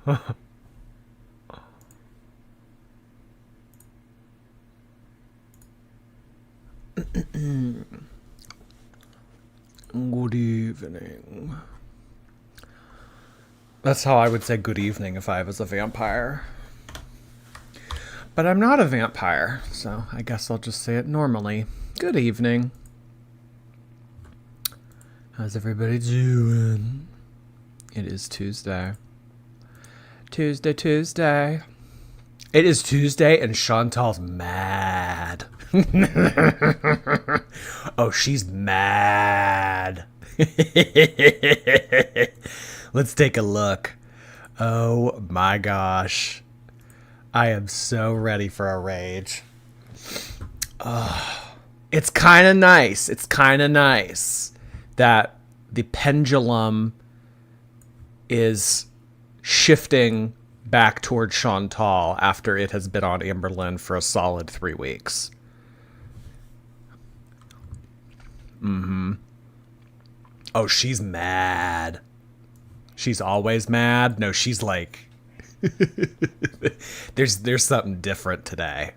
Good evening. That's how I would say good evening if I was a vampire. But I'm not a vampire, so I guess I'll just say it normally. Good evening. How's everybody doing? It is Tuesday. Tuesday. It is Tuesday and Shantal's mad. Oh, she's mad. Let's take a look. Oh my gosh. I am so ready for a rage. It's kind of nice. It's kind of nice that the pendulum is shifting back towards Shantal after it has been on Amberlynn for a solid 3 weeks. Oh, she's mad. She's always mad. No, she's like there's something different today.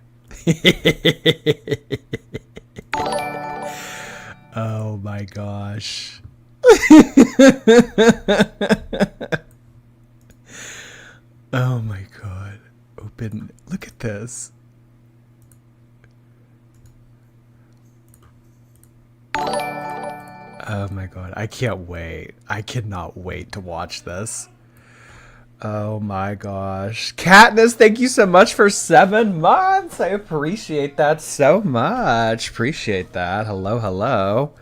Oh my gosh. Oh my god. Open. Look at this. Oh my god. I can't wait. I cannot wait to watch this. Oh my gosh. Katniss, thank you so much for 7 months. I appreciate that so much. Appreciate that. Hello, hello.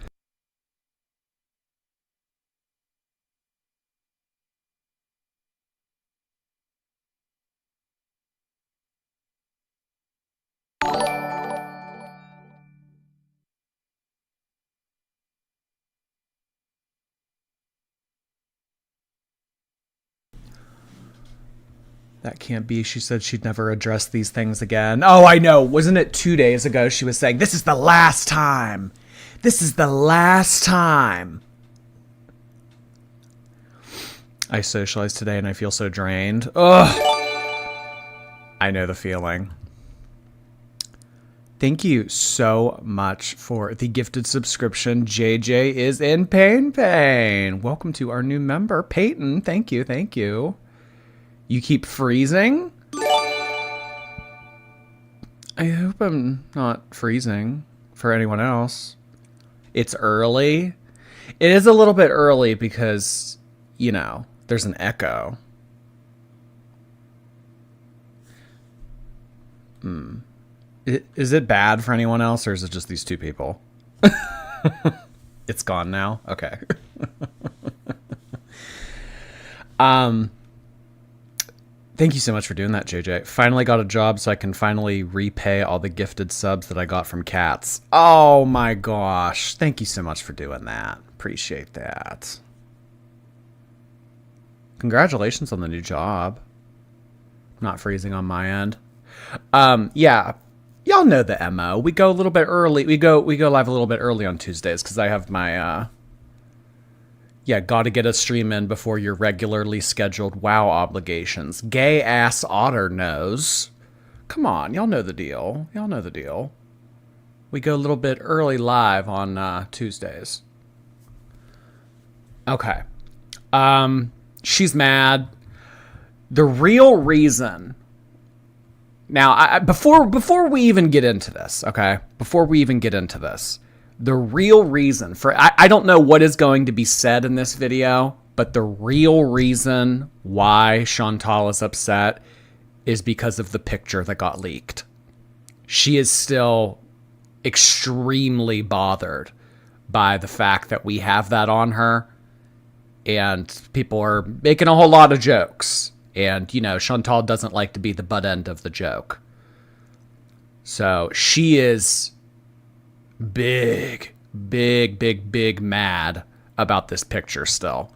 That can't be. She said she'd never address these things again. Oh, I know. Wasn't it 2 days ago she was saying, this is the last time. This is the last time. I socialized today and I feel so drained. Ugh. I know the feeling. Thank you so much for the gifted subscription. JJ is in pain. Welcome to our new member, Peyton. Thank you, thank you. You keep freezing? I hope I'm not freezing for anyone else. It's early. It is a little bit early because, you know, there's an echo. Is it bad for anyone else, or is it just these 2 people? It's gone now? Okay. Thank you so much for doing that, JJ. Finally got a job so I can finally repay all the gifted subs that I got from cats. Oh my gosh. Thank you so much for doing that. Appreciate that. Congratulations on the new job. Not freezing on my end. Yeah. Y'all know the MO. We go a little bit early. We go live a little bit early on Tuesdays because I have my yeah, gotta get a stream in before your regularly scheduled WoW obligations. Gay ass Otter knows. Come on, y'all know the deal. Y'all know the deal. We go a little bit early live on Tuesdays. Okay. She's mad. The real reason. Now, before we even get into this, okay? Before we even get into this. The real reason for, I don't know what is going to be said in this video, but the real reason why Shantal is upset is because of the picture that got leaked. She is still extremely bothered by the fact that we have that on her, and people are making a whole lot of jokes. And, you know, Shantal doesn't like to be the butt end of the joke. So she is big mad about this picture still.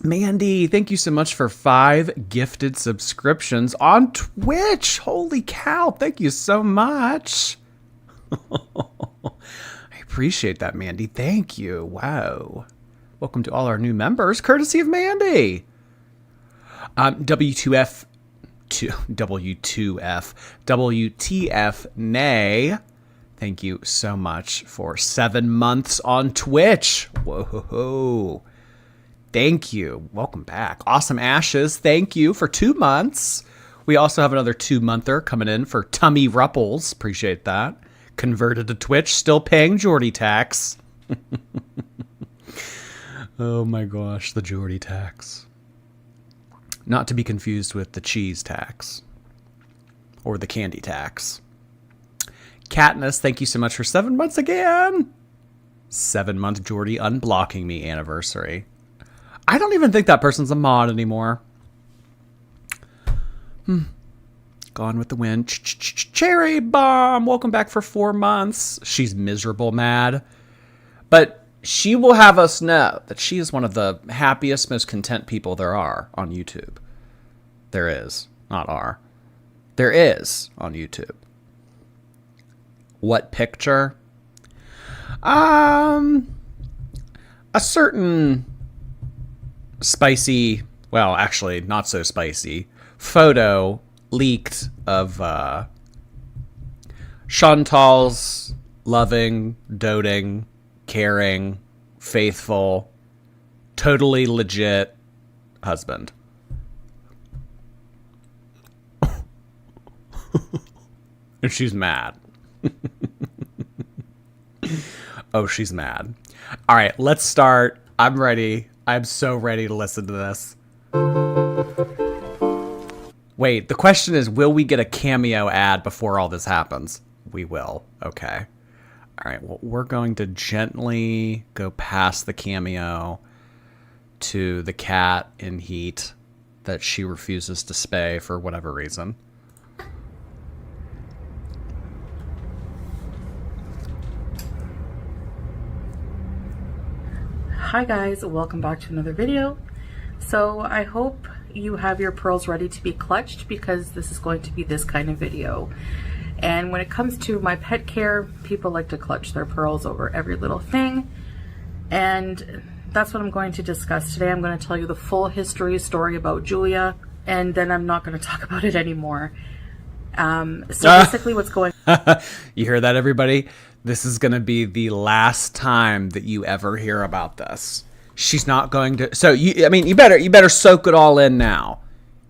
Mandy, thank you so much for 5 gifted subscriptions on Twitch. Holy cow, thank you so much. I appreciate that, Mandy. Thank you. Wow. Welcome to all our new members, courtesy of Mandy. W2F, W2F, WTF Nay. Thank you so much for 7 months on Twitch. Whoa. Thank you. Welcome back. Awesome Ashes. Thank you for 2 months. We also have another 2-monther coming in for Tummy Rupples. Appreciate that. Converted to Twitch. Still paying Geordie tax. Oh my gosh. The Geordie tax. Not to be confused with the cheese tax. Or the candy tax. Katniss, thank you so much for 7 months again. 7-month Geordie unblocking me anniversary. I don't even think that person's a mod anymore. Gone with the wind. Cherry Bomb, welcome back for 4 months. She's miserable mad. But she will have us know that she is one of the happiest, most content people there are on YouTube. There is, not are. There is on YouTube. What picture? A certain spicy, well, actually not so spicy, photo leaked of Shantal's loving, doting, caring, faithful, totally legit husband. And she's mad. Oh, she's mad. All right, let's start. I'm ready. I'm so ready to listen to this. Wait, the question is, will we get a cameo ad before all this happens? We will. Okay. All right, well, we're going to gently go past the cameo to the cat in heat that she refuses to spay for whatever reason. Hi guys, welcome back to another video. So I hope you have your pearls ready to be clutched, because this is going to be this kind of video. And when it comes to my pet care, people like to clutch their pearls over every little thing, and that's what I'm going to discuss today. I'm going to tell you the full history story about Julia, and then I'm not going to talk about it anymore. So basically what's going You hear that, everybody? This is going to be the last time that you ever hear about this. She's not going to. So you better soak it all in now.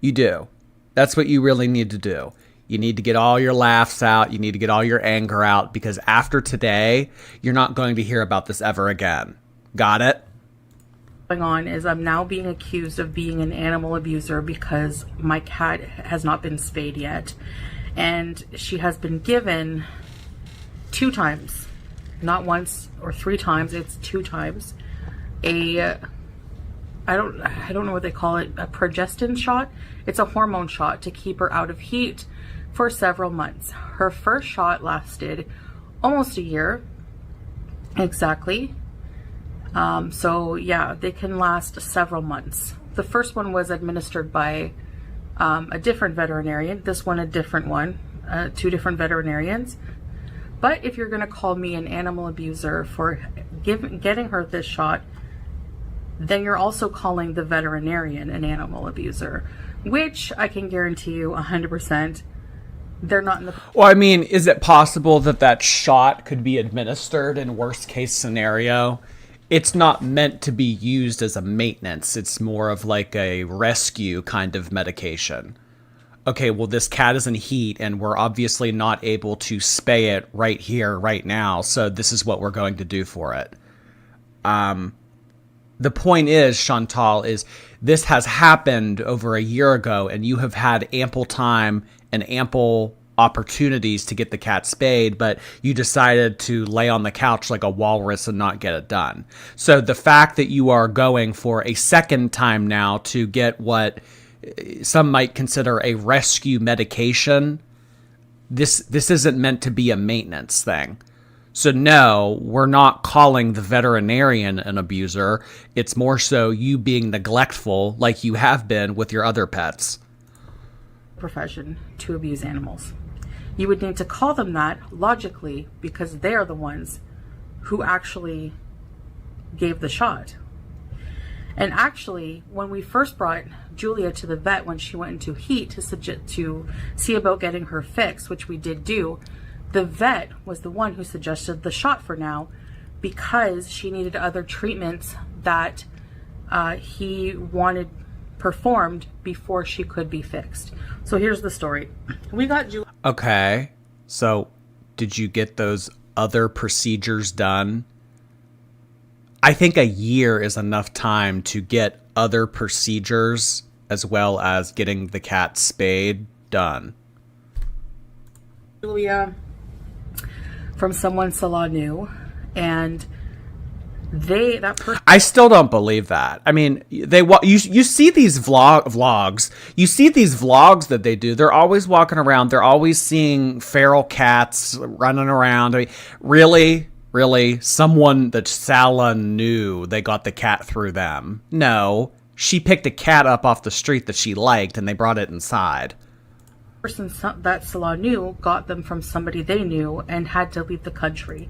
You do. That's what you really need to do. You need to get all your laughs out. You need to get all your anger out, because after today, you're not going to hear about this ever again. Got it? on is I'm now being accused of being an animal abuser because my cat has not been spayed yet, and she has been given 2 times, not once or 3 times, it's 2 times, I don't know what they call it, a progestin shot. It's a hormone shot to keep her out of heat for several months. Her first shot lasted almost a year exactly. So yeah, they can last several months. The first one was administered by a different veterinarian, this one a different one, 2 different veterinarians. But if you're going to call me an animal abuser for getting her this shot, then you're also calling the veterinarian an animal abuser, which I can guarantee you 100% they're not in the... Well, I mean, is it possible that that shot could be administered in worst case scenario? It's not meant to be used as a maintenance. It's more of like a rescue kind of medication. Okay, well, this cat is in heat and we're obviously not able to spay it right here, right now. So this is what we're going to do for it. The point is, Shantal, is this has happened over a year ago and you have had ample time and ample opportunities to get the cat spayed, but you decided to lay on the couch like a walrus and not get it done. So the fact that you are going for a second time now to get what some might consider a rescue medication, this isn't meant to be a maintenance thing. So no, we're not calling the veterinarian an abuser. It's more so you being neglectful like you have been with your other pets. Profession to abuse animals. You would need to call them that logically because they're the ones who actually gave the shot. And actually, when we first brought Julia to the vet when she went into heat to see about getting her fixed, which we did do, the vet was the one who suggested the shot for now because she needed other treatments that he wanted performed before she could be fixed. So here's the story. We got Julia. Okay. So did you get those other procedures done? I think a year is enough time to get other procedures as well as getting the cat spayed done. Julia from someone Salah knew, and that person. I still don't believe that. I mean, you see these vlogs. You see these vlogs that they do. They're always walking around. They're always seeing feral cats running around. I mean, really, someone that Salah knew, they got the cat through them. No, she picked a cat up off the street that she liked, and they brought it inside. Person that Salah knew got them from somebody they knew and had to leave the country.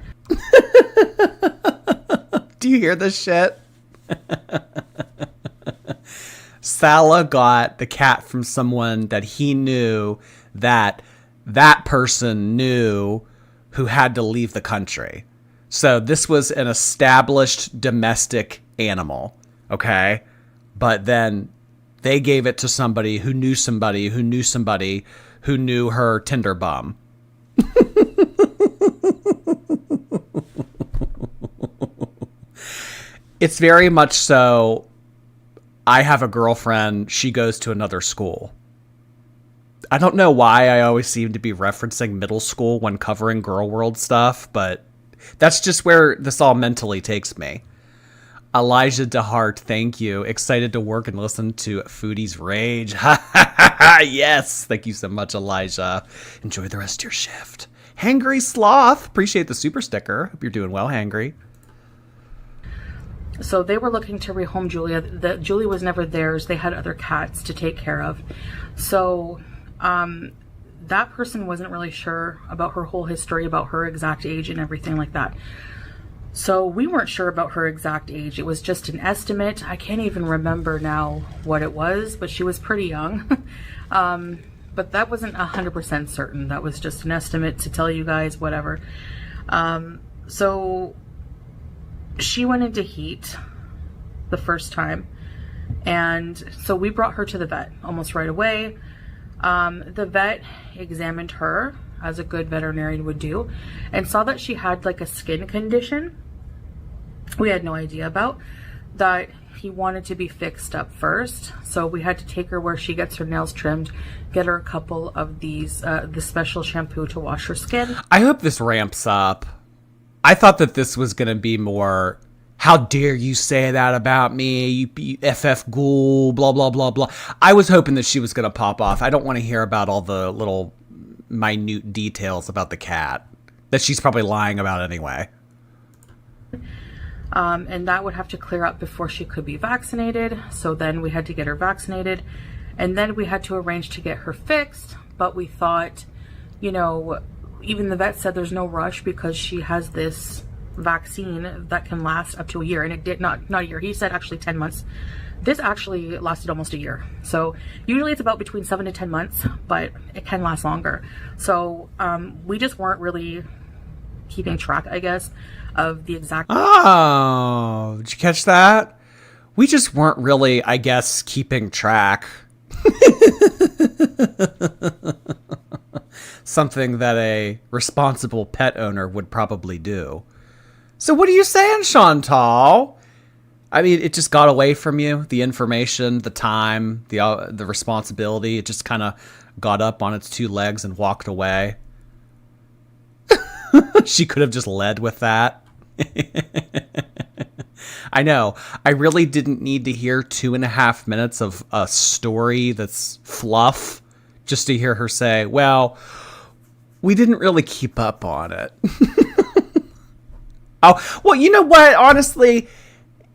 Do you hear this shit? Salah got the cat from someone that he knew that person knew who had to leave the country. So this was an established domestic animal, okay? But then they gave it to somebody who knew somebody who knew somebody who knew her Tinder bum. It's very much so, I have a girlfriend, she goes to another school. I don't know why I always seem to be referencing middle school when covering girl world stuff, but that's just where this all mentally takes me. Elijah DeHart, thank you. Excited to work and listen to Foodie's Rage. Yes, thank you so much, Elijah. Enjoy the rest of your shift. Hangry Sloth, appreciate the super sticker. Hope you're doing well, Hangry. So they were looking to rehome Julia. Julie was never theirs. They had other cats to take care of. So that person wasn't really sure about her whole history, about her exact age and everything like that. So we weren't sure about her exact age. It was just an estimate. I can't even remember now what it was, but she was pretty young. But that wasn't 100% certain. That was just an estimate to tell you guys whatever. So she went into heat the first time, and so we brought her to the vet almost right away. The vet examined her, as a good veterinarian would do, and saw that she had like a skin condition we had no idea about, that he wanted to be fixed up first. So we had to take her where she gets her nails trimmed, get her a couple of these the special shampoo to wash her skin. I hope this ramps up. I thought that this was going to be more, how dare you say that about me, you FF ghoul, blah, blah, blah, blah. I was hoping that she was going to pop off. I don't want to hear about all the little minute details about the cat that she's probably lying about anyway. And that would have to clear up before she could be vaccinated. So then we had to get her vaccinated. And then we had to arrange to get her fixed. But we thought, you know, even the vet said there's no rush because she has this vaccine that can last up to a year. And it did not a year. He said actually 10 months. This actually lasted almost a year. So usually it's about between 7 to 10 months, but it can last longer. So we just weren't really keeping track, I guess, of the exact... Oh, did you catch that? We just weren't really, I guess, keeping track. Something that a responsible pet owner would probably do. So what are you saying, Shantal? I mean, it just got away from you. The information, the time, the responsibility. It just kind of got up on its two legs and walked away. She could have just led with that. I know. I really didn't need to hear 2.5 minutes of a story that's fluff just to hear her say, well, we didn't really keep up on it. Oh, well, you know what? Honestly,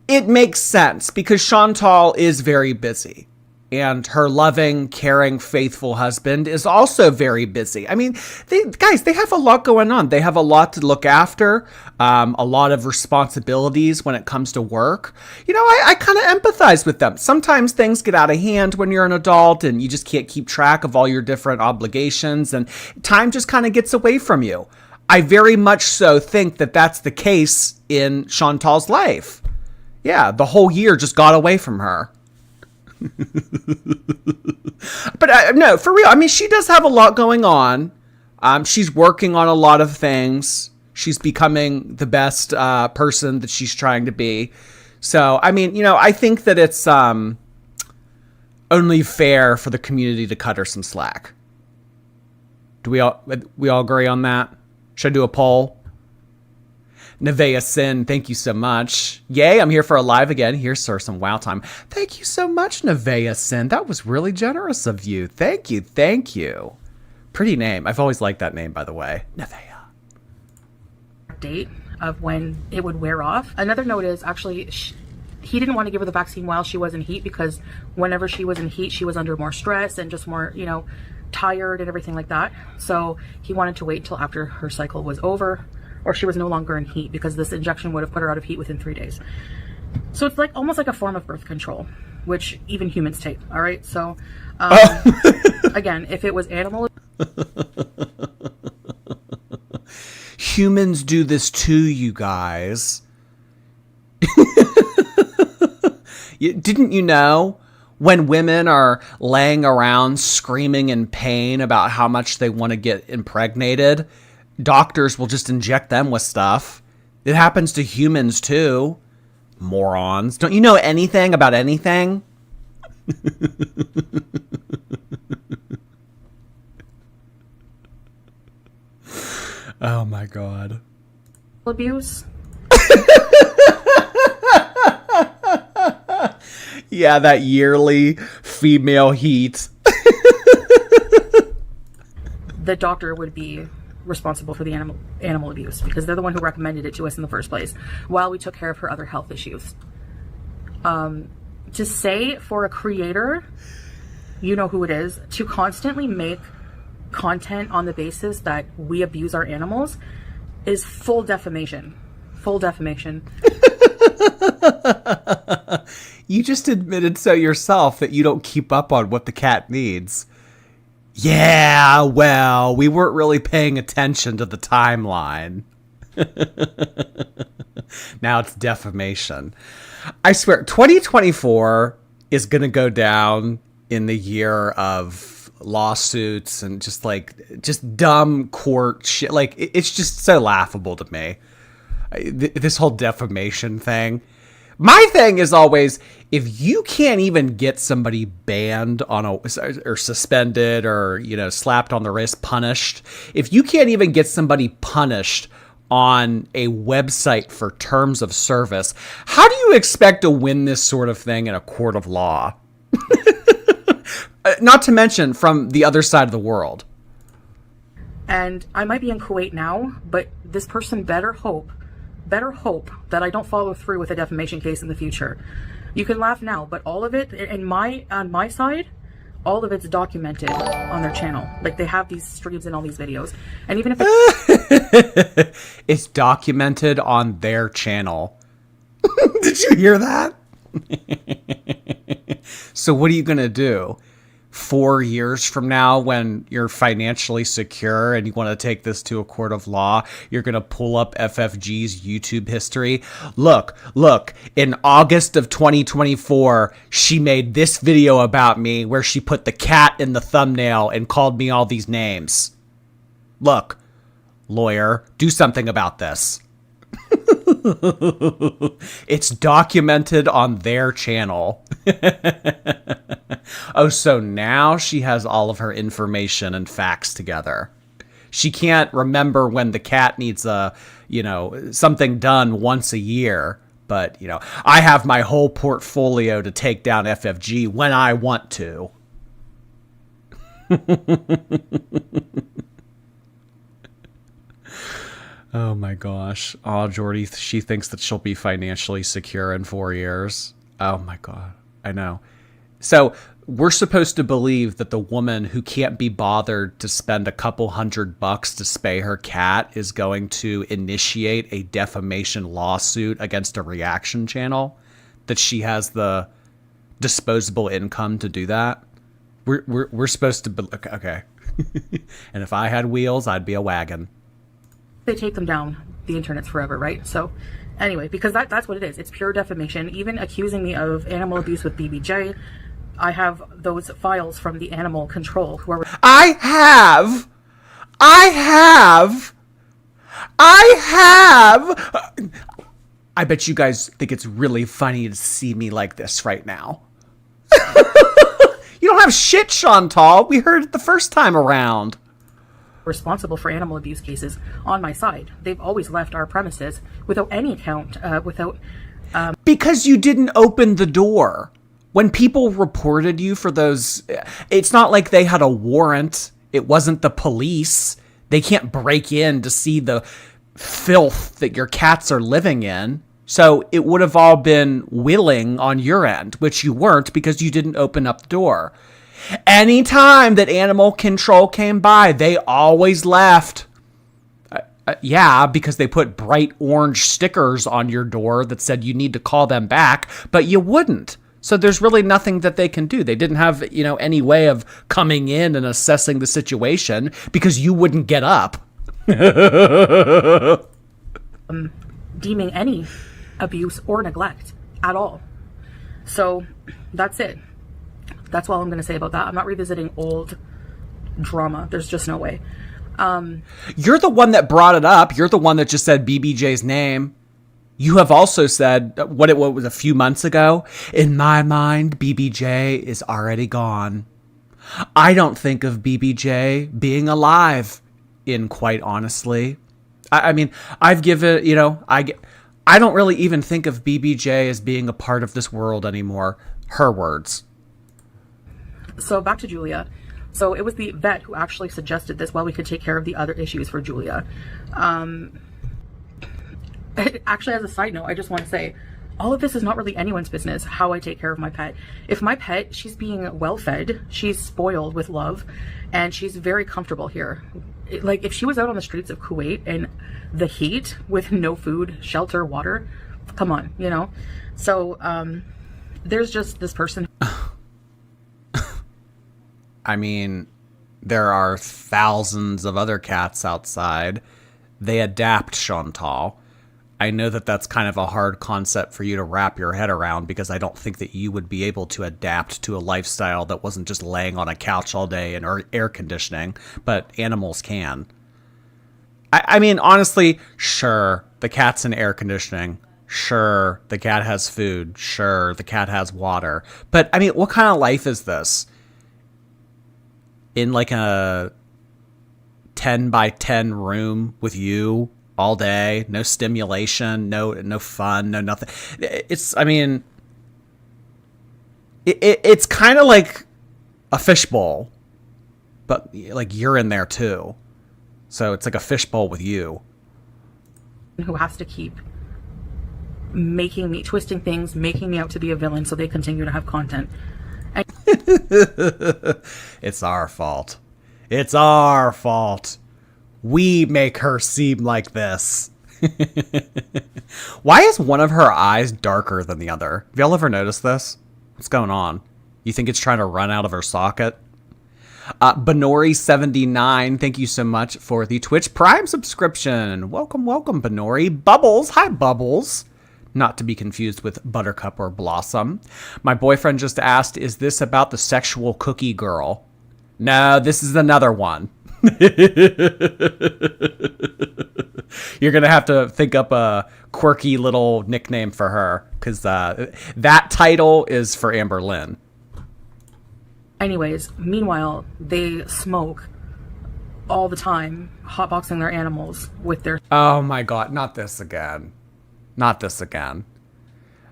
it makes sense because Shantal is very busy. and her loving, caring, faithful husband is also very busy. I mean, they have a lot going on. They have a lot to look after, a lot of responsibilities when it comes to work. You know, I kind of empathize with them. Sometimes things get out of hand when you're an adult and you just can't keep track of all your different obligations and time just kind of gets away from you. I very much so think that that's the case in Shantal's life. Yeah, the whole year just got away from her. But no, for real. I mean, she does have a lot going on. She's working on a lot of things. She's becoming the best person that she's trying to be. So, I mean, you know, I think that it's only fair for the community to cut her some slack. Do we all agree on that? Should I do a poll? Nevea Sin, thank you so much. Yay, I'm here for a live again. Here's some wow time. Thank you so much, Nevea Sin. That was really generous of you. Thank you, thank you. Pretty name. I've always liked that name, by the way. Nevea. Date of when it would wear off. Another note is actually he didn't want to give her the vaccine while she was in heat because whenever she was in heat, she was under more stress and just more, you know, tired and everything like that. So he wanted to wait until after her cycle was over, or she was no longer in heat, because this injection would have put her out of heat within 3 days. So it's like almost like a form of birth control, which even humans take. All right. So again, if it was animal, humans do this too, you guys. Didn't you know? When women are laying around screaming in pain about how much they want to get impregnated, doctors will just inject them with stuff. It happens to humans too. Morons. Don't you know anything about anything? Oh my God. abuse. Yeah, that yearly female heat. The doctor would be responsible for the animal abuse because they're the one who recommended it to us in the first place while we took care of her other health issues. To say for a creator, you know who it is, to constantly make content on the basis that we abuse our animals is full defamation. Full defamation. You just admitted so yourself that you don't keep up on what the cat needs. Yeah, well, we weren't really paying attention to the timeline. Now it's defamation. I swear, 2024 is going to go down in the year of lawsuits and just dumb court shit. Like, it's just so laughable to me. This whole defamation thing. My thing is always, if you can't even get somebody banned or suspended or, you know, slapped on the wrist, punished, if you can't even get somebody punished on a website for terms of service, how do you expect to win this sort of thing in a court of law? Not to mention from the other side of the world. And I might be in Kuwait now, but this person better hope that I don't follow through with a defamation case in the future. You can laugh now, but all of it on my side, all of it's documented on their channel. Like, they have these streams and all these videos. And even if it's documented on their channel. Did you hear that? So what are you going to do? 4 years from now, when you're financially secure and you want to take this to a court of law, you're going to pull up FFG's YouTube history. Look, in August of 2024, she made this video about me where she put the cat in the thumbnail and called me all these names. Look, lawyer, do something about this. It's documented on their channel. Oh, so now she has all of her information and facts together. She can't remember when the cat needs something done once a year. But, I have my whole portfolio to take down FFG when I want to. Oh my gosh. Oh, Jordy, she thinks that she'll be financially secure in 4 years. Oh my God. I know. So we're supposed to believe that the woman who can't be bothered to spend a couple $100 to spay her cat is going to initiate a defamation lawsuit against a reaction channel, that she has the disposable income to do that. We're supposed to be, okay. And if I had wheels, I'd be a wagon. They take them down, the internet's forever, right? So anyway, because that's what it is. It's pure defamation. Even accusing me of animal abuse with BBJ, I have those files from the animal control who are... I bet you guys think it's really funny to see me like this right now. You don't have shit, Shantal. We heard it the first time around. Responsible for animal abuse cases on my side. They've always left our premises without any account, because you didn't open the door. When people reported you for those, it's not like they had a warrant. It wasn't the police. They can't break in to see the filth that your cats are living in. So it would have all been willing on your end, which you weren't because you didn't open up the door. Anytime that animal control came by, they always left. Yeah, because they put bright orange stickers on your door that said you need to call them back, but you wouldn't. So there's really nothing that they can do. They didn't have, any way of coming in and assessing the situation because you wouldn't get up. Deeming any abuse or neglect at all. So that's it. That's all I'm going to say about that. I'm not revisiting old drama. There's just no way. You're the one that brought it up. You're the one that just said BBJ's name. You have also said what was a few months ago. In my mind, BBJ is already gone. I don't think of BBJ being alive, quite honestly. I mean, I've given, I don't really even think of BBJ as being a part of this world anymore. Her words. So back to Julia. So it was the vet who actually suggested this while we could take care of the other issues for Julia. Actually, as a side note, I just want to say, all of this is not really anyone's business, how I take care of my pet. If my pet, she's being well fed, she's spoiled with love, and she's very comfortable here. Like, if she was out on the streets of Kuwait in the heat with no food, shelter, water, come on, So, there's just this person. I mean, there are thousands of other cats outside. They adapt, Shantal. I know that that's kind of a hard concept for you to wrap your head around because I don't think that you would be able to adapt to a lifestyle that wasn't just laying on a couch all day and air conditioning, but animals can. I mean, honestly, sure, the cat's in air conditioning. Sure, the cat has food. Sure, the cat has water. But, I mean, what kind of life is this? In like a 10 by 10 room with you all day, no stimulation, no fun, no nothing. It's kind of like a fishbowl, but like you're in there too. So it's like a fishbowl with you. Who has to keep twisting things, making me out to be a villain so they continue to have content. It's our fault. It's our fault. We make her seem like this. Why is one of her eyes darker than the other? Have y'all ever noticed this? What's going on? You think it's trying to run out of her socket? Benori79, thank you so much for the Twitch Prime subscription. Welcome, Benori. Bubbles, hi Bubbles. Not to be confused with Buttercup or Blossom. My boyfriend just asked, is this about the sexual cookie girl? No, this is another one. You're going to have to think up a quirky little nickname for her, because that title is for Amber Lynn. Anyways, meanwhile, they smoke all the time, hotboxing their animals with their... Oh my god, not this again. Not this again.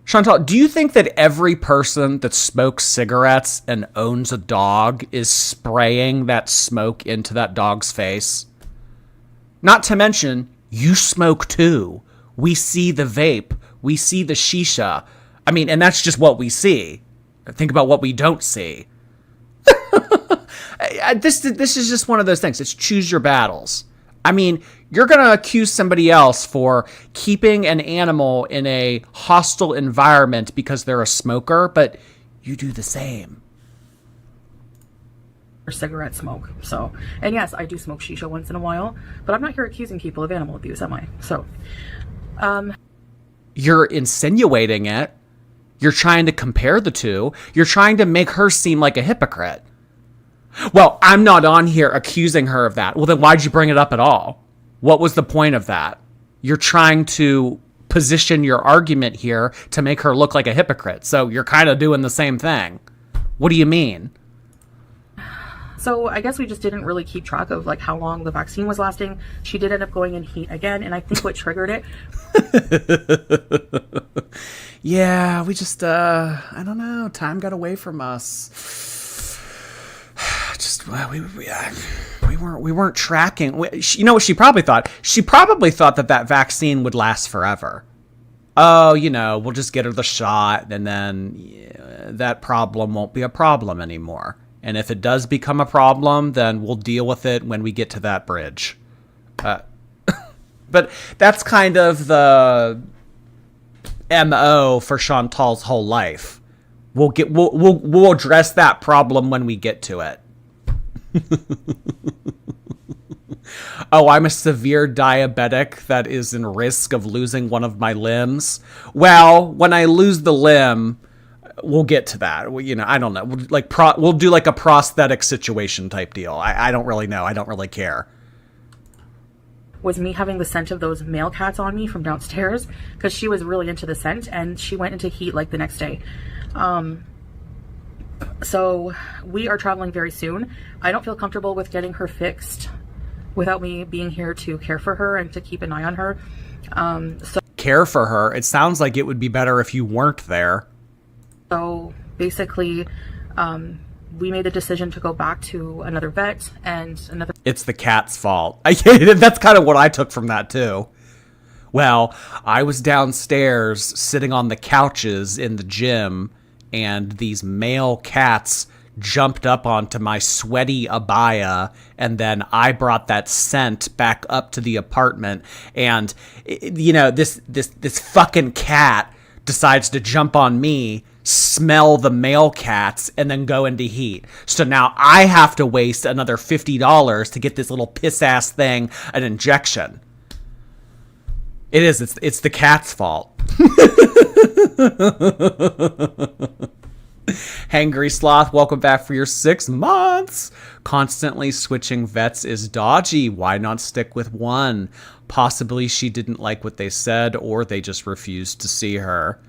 Shantal, do you think that every person that smokes cigarettes and owns a dog is spraying that smoke into that dog's face? Not to mention, you smoke too. We see the vape. We see the shisha. I mean, and that's just what we see. Think about what we don't see. This is just one of those things. It's choose your battles. I mean, you're going to accuse somebody else for keeping an animal in a hostile environment because they're a smoker, but you do the same. Or cigarette smoke. So, and yes, I do smoke shisha once in a while, but I'm not here accusing people of animal abuse, am I? So, you're insinuating it. You're trying to compare the two. You're trying to make her seem like a hypocrite. Well, I'm not on here accusing her of that. Well, then why'd you bring it up at all? What was the point of that? You're trying to position your argument here to make her look like a hypocrite. So you're kind of doing the same thing. What do you mean? So I guess we just didn't really keep track of like how long the vaccine was lasting. She did end up going in heat again, and I think what triggered it. Yeah, we just I don't know. Time got away from us. Just we weren't tracking. You know what she probably thought? She probably thought that vaccine would last forever. Oh, we'll just get her the shot, and then that problem won't be a problem anymore. And if it does become a problem, then we'll deal with it when we get to that bridge. But that's kind of the MO for Shantal's whole life. We'll address that problem when we get to it. Oh, I'm a severe diabetic that is in risk of losing one of my limbs. Well, when I lose the limb, we'll get to that. I don't know. We'll do like a prosthetic situation type deal. I don't really know. I don't really care. Was me having the scent of those male cats on me from downstairs, because she was really into the scent, and she went into heat like the next day. So we are traveling very soon. I don't feel comfortable with getting her fixed without me being here to care for her and to keep an eye on her. Care for her? It sounds like it would be better if you weren't there. So basically, we made the decision to go back to another vet and another... It's the cat's fault. That's kind of what I took from that, too. Well, I was downstairs sitting on the couches in the gym, and these male cats jumped up onto my sweaty abaya, and then I brought that scent back up to the apartment, and, this fucking cat decides to jump on me, smell the male cats, and then go into heat. So now I have to waste another $50 to get this little piss-ass thing an injection. It is. It's the cat's fault. Hangry Sloth, welcome back for your 6 months. Constantly switching vets is dodgy. Why not stick with one? Possibly she didn't like what they said, or they just refused to see her.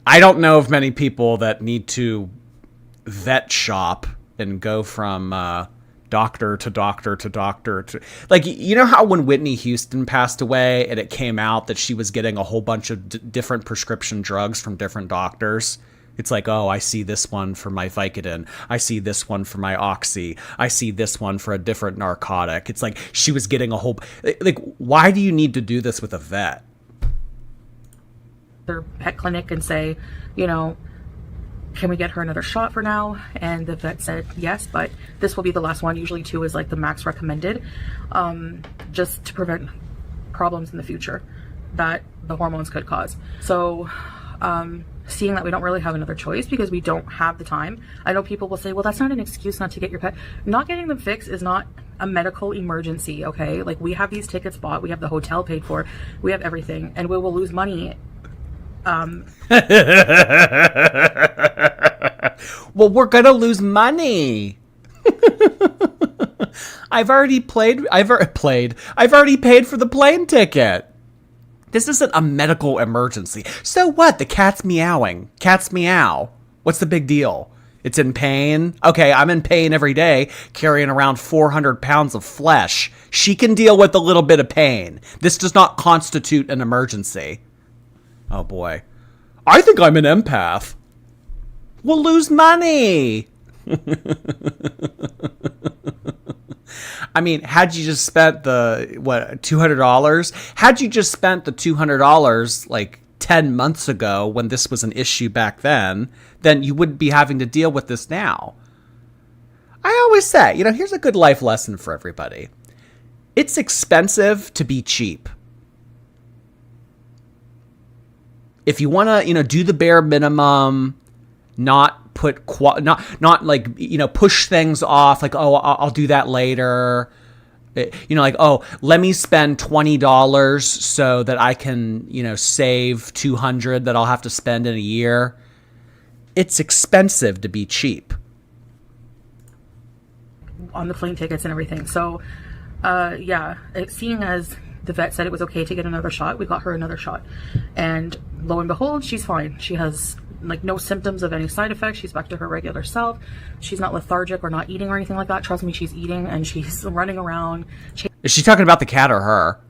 I don't know of many people that need to vet shop and go from doctor to doctor to doctor to... Like, you know how when Whitney Houston passed away and it came out that she was getting a whole bunch of different prescription drugs from different doctors? It's like, oh, I see this one for my Vicodin. I see this one for my Oxy. I see this one for a different narcotic. It's like she was getting a whole... Like, why do you need to do this with a vet? Their pet clinic and say, can we get her another shot for now? And the vet said yes, but this will be the last one. Usually 2 is like the max recommended, just to prevent problems in the future that the hormones could cause. So seeing that we don't really have another choice because we don't have the time. I know people will say, well, that's not an excuse not to get your pet. Not getting them fixed is not a medical emergency, okay? Like, we have these tickets bought, we have the hotel paid for, we have everything, and we will lose money. Well, we're gonna lose money. I've already paid for the plane ticket. This isn't a medical emergency. So what? The cat's meowing. Cats meow. What's the big deal? It's in pain. Okay, I'm in pain every day, carrying around 400 pounds of flesh. She can deal with a little bit of pain. This does not constitute an emergency. Oh boy. I think I'm an empath. We'll lose money. I mean, had you just spent the, $200? Had you just spent the $200 like 10 months ago when this was an issue back then you wouldn't be having to deal with this now. I always say, here's a good life lesson for everybody. It's expensive to be cheap. If you want to, do the bare minimum, not put, not like, push things off, like, oh, I'll do that later. Like, oh, let me spend $20 so that I can, save $200 that I'll have to spend in a year. It's expensive to be cheap. On the plane tickets and everything. So, seeing as the vet said it was okay to get another shot, we got her another shot. And lo and behold, she's fine. She has like no symptoms of any side effects. She's back to her regular self. She's not lethargic or not eating or anything like that. Trust me, she's eating and she's running around. Is she talking about the cat or her?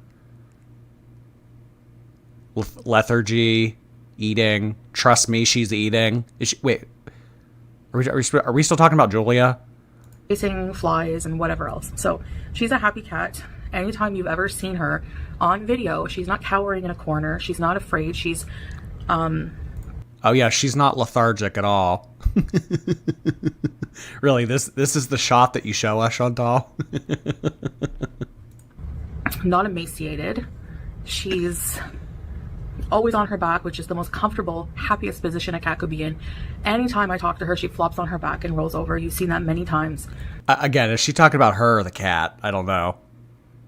Lethargy, eating. Trust me, she's eating. Wait, are we still talking about Julia? Chasing flies and whatever else. So she's a happy cat. Anytime you've ever seen her on video, she's not cowering in a corner. She's not afraid. She's oh yeah, she's not lethargic at all. Really, this is the shot that you show us, Shantal? Not emaciated. She's always on her back, which is the most comfortable, happiest position a cat could be in. Anytime I talk to her, she flops on her back and rolls over. You've seen that many times. Again, is she talking about her or the cat? I don't know.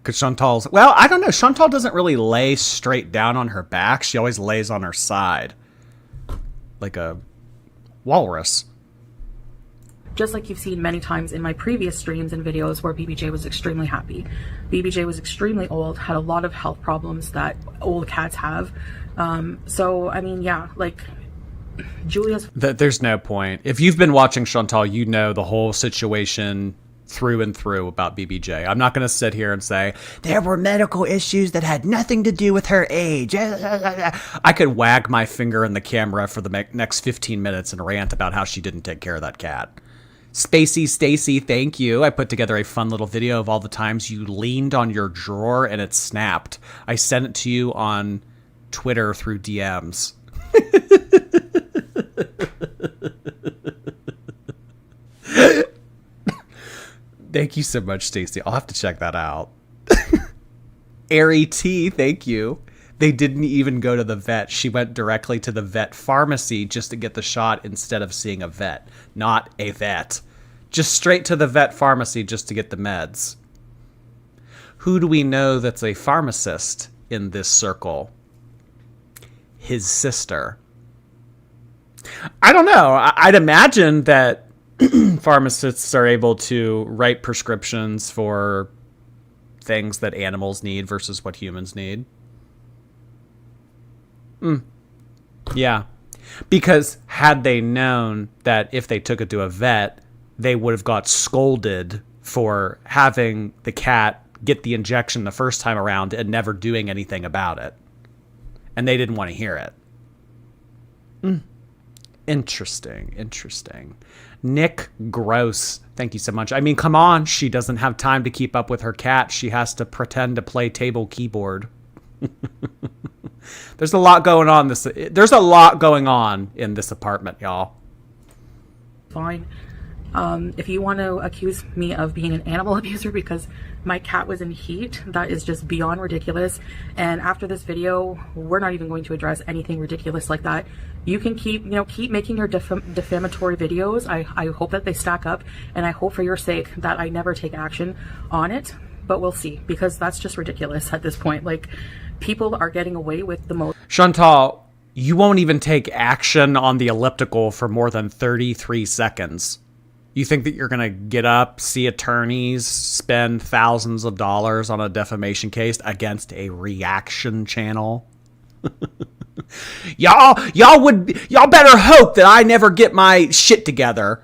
Because Chantal's... Well, I don't know. Shantal doesn't really lay straight down on her back. She always lays on her side. Like a walrus. Just like you've seen many times in my previous streams and videos where BBJ was extremely happy. BBJ was extremely old, had a lot of health problems that old cats have. So, I mean, yeah, like... Julia's... There's no point. If you've been watching Shantal, you know the whole situation through and through about BBJ. I'm not going to sit here and say, there were medical issues that had nothing to do with her age. I could wag my finger in the camera for the next 15 minutes and rant about how she didn't take care of that cat. Spacey Stacy, thank you. I put together a fun little video of all the times you leaned on your drawer and it snapped. I sent it to you on Twitter through DMs. Thank you so much, Stacy. I'll have to check that out. Airy T, thank you. They didn't even go to the vet. She went directly to the vet pharmacy just to get the shot instead of seeing a vet. Not a vet. Just straight to the vet pharmacy just to get the meds. Who do we know that's a pharmacist in this circle? His sister. I don't know. I'd imagine that pharmacists are able to write prescriptions for things that animals need versus what humans need. Yeah. Because had they known that if they took it to a vet, they would have got scolded for having the cat get the injection the first time around and never doing anything about it. And they didn't want to hear it. Interesting. Nick Gross, thank you so much. I mean, come on. She doesn't have time to keep up with her cat. She has to pretend to play table keyboard. There's a lot going on. There's a lot going on in this apartment, y'all. Fine. If you want to accuse me of being an animal abuser because my cat was in heat, that is just beyond ridiculous. And after this video, we're not even going to address anything ridiculous like that. You can keep making your defamatory videos. I hope that they stack up, and I hope for your sake that I never take action on it. But we'll see, because that's just ridiculous at this point. Like, people are getting away with the most. Shantal, you won't even take action on the elliptical for more than 33 seconds. You think that you're going to get up, see attorneys, spend thousands of dollars on a defamation case against a reaction channel? Y'all better hope that I never get my shit together.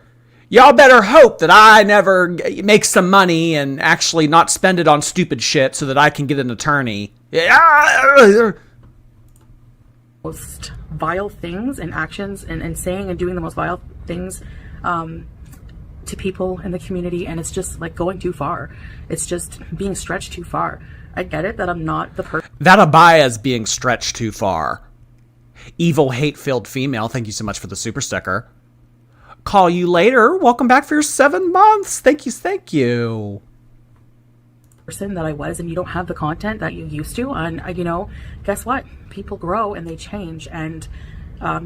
Y'all better hope that I never make some money and actually not spend it on stupid shit so that I can get an attorney. Most vile things and actions and saying and doing the most vile things to people in the community, and it's just like going too far. It's just being stretched too far. I get it that I'm not the person. That Abaya's being stretched too far. Evil, hate-filled female, thank you so much for the super sticker. Call you later. Welcome back for your 7 months. Thank you. Thank you. Person that I was, and you don't have the content that you used to. And guess what? People grow and they change and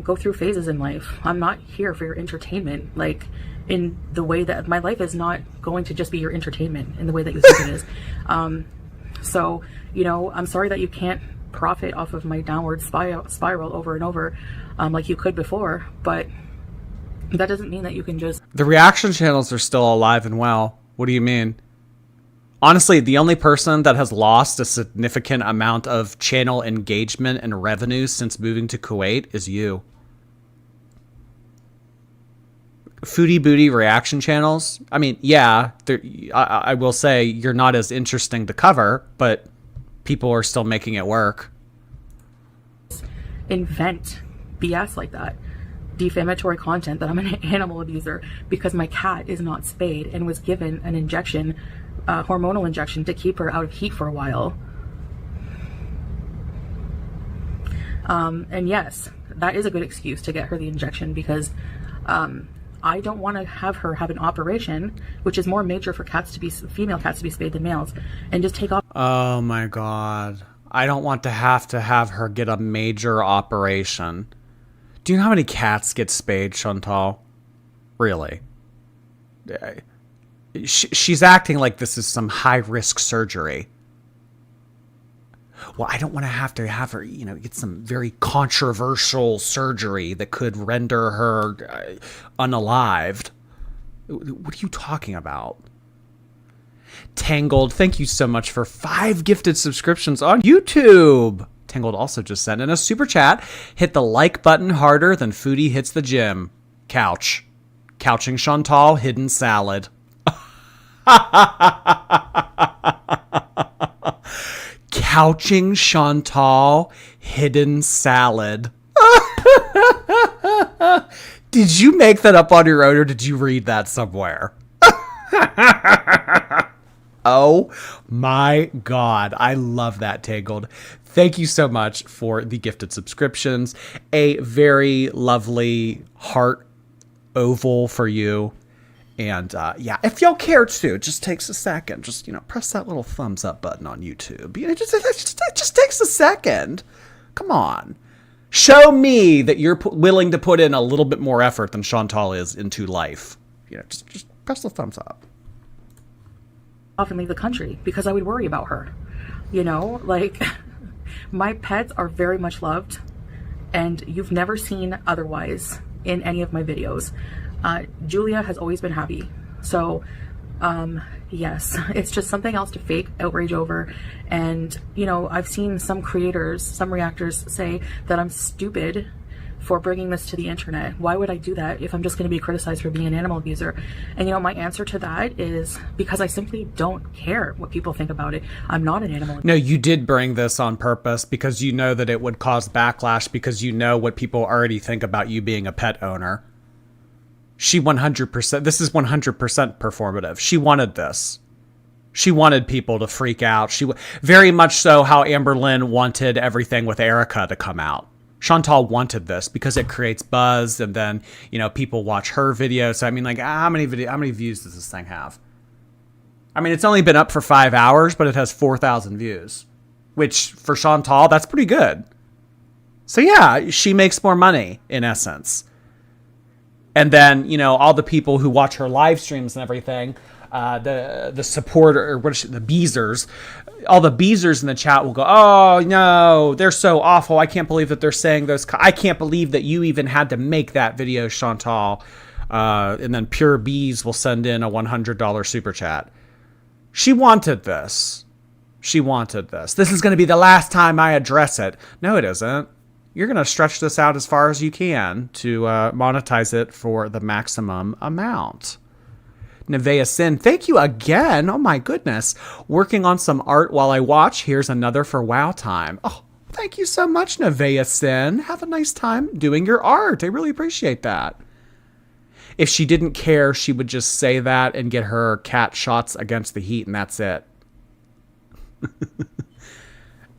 go through phases in life. I'm not here for your entertainment, like in the way that my life is not going to just be your entertainment in the way that you think it is. So I'm sorry that you can't profit off of my downward spiral over and over like you could before, but that doesn't mean that you can just... The reaction channels are still alive and well. What do you mean? Honestly, the only person that has lost a significant amount of channel engagement and revenue since moving to Kuwait is you. Foodie booty reaction channels. I mean, yeah, I will say you're not as interesting to cover, but people are still making it work. Invent BS like that. Defamatory content that I'm an animal abuser because my cat is not spayed and was given an injection, hormonal injection, to keep her out of heat for a while. And yes, that is a good excuse to get her the injection because I don't want to have her have an operation, which is more major for female cats to be spayed than males, and just take off. Oh my God. I don't want to have her get a major operation. Do you know how many cats get spayed, Shantal? Really? She's acting like this is some high-risk surgery. Well, I don't want to have her, get some very controversial surgery that could render her unalived. What are you talking about? Tangled, thank you so much for 5 gifted subscriptions on YouTube. Tangled also just sent in a super chat. Hit the like button harder than Foodie hits the gym. Couch. Couching Shantal, hidden salad. Couching Shantal, hidden salad. Did you make that up on your own or did you read that somewhere? Oh my God. I love that, Tangled. Thank you so much for the gifted subscriptions. A very lovely heart oval for you. And yeah, if y'all care to, it just takes a second. Just, press that little thumbs up button on YouTube. It just takes a second. Come on. Show me that you're willing to put in a little bit more effort than Shantal is into life. Just press the thumbs up. Often leave the country because I would worry about her. My pets are very much loved, and you've never seen otherwise in any of my videos. Julia has always been happy. So, yes, it's just something else to fake outrage over. And, I've seen some creators, some reactors say that I'm stupid for bringing this to the internet. Why would I do that if I'm just going to be criticized for being an animal abuser? And my answer to that is because I simply don't care what people think about it. I'm not an animal abuser. No, you did bring this on purpose because you know that it would cause backlash because you know what people already think about you being a pet owner. She 100%, this is 100% performative. She wanted this. She wanted people to freak out. She very much so how Amber Lynn wanted everything with Erica to come out. Shantal wanted this because it creates buzz, and then people watch her videos. So I mean, how many views does this thing have? I mean, it's only been up for 5 hours, but it has 4,000 views, which for Shantal, that's pretty good. So yeah, she makes more money in essence. And then all the people who watch her live streams and everything, the support, or the Beezers, all the Beezers in the chat will go, oh no, they're so awful. I can't believe that they're saying those. I can't believe that you even had to make that video, Shantal. And then Pure Bees will send in a $100 super chat. She wanted this. She wanted this. This is going to be the last time I address it. No, it isn't. You're going to stretch this out as far as you can to monetize it for the maximum amount. Nevea Sin, thank you again. Oh my goodness. Working on some art while I watch. Here's another for WoW time. Oh, thank you so much, Nevea Sin. Have a nice time doing your art. I really appreciate that. If she didn't care, she would just say that and get her cat shots against the heat, and that's it.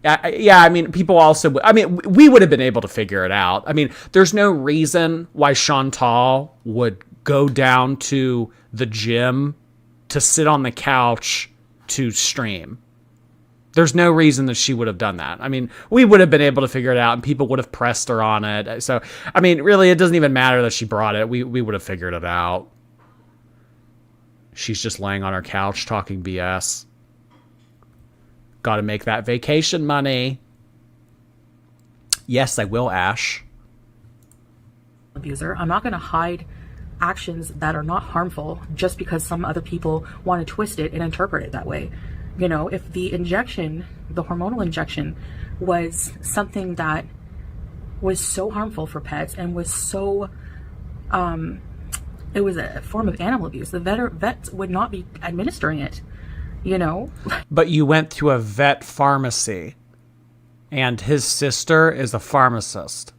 Yeah, I mean, people also... I mean, we would have been able to figure it out. I mean, there's no reason why Shantal would go down to the gym to sit on the couch to stream. There's no reason that she would have done that. I mean, we would have been able to figure it out and people would have pressed her on it. So, I mean, really, it doesn't even matter that she brought it. We would have figured it out. She's just laying on her couch talking BS. Got to make that vacation money. Yes, I will, Ash. Abuser. I'm not going to hide actions that are not harmful just because some other people want to twist it and interpret it that way. You know, if the injection, the hormonal injection, was something that was so harmful for pets and was so, it was a form of animal abuse, the vets would not be administering it, you know? But you went to a vet pharmacy, and his sister is a pharmacist.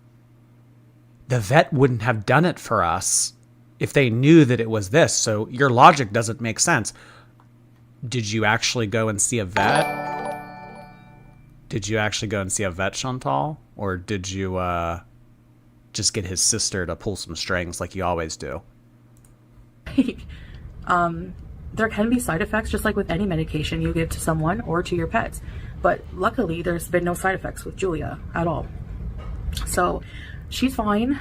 The vet wouldn't have done it for us if they knew that it was this. So your logic doesn't make sense. Did you actually go and see a vet? Did you actually go and see a vet, Shantal? Or did you just get his sister to pull some strings like you always do? There can be side effects, just like with any medication you give to someone or to your pets. But luckily, there's been no side effects with Julia at all. So she's fine.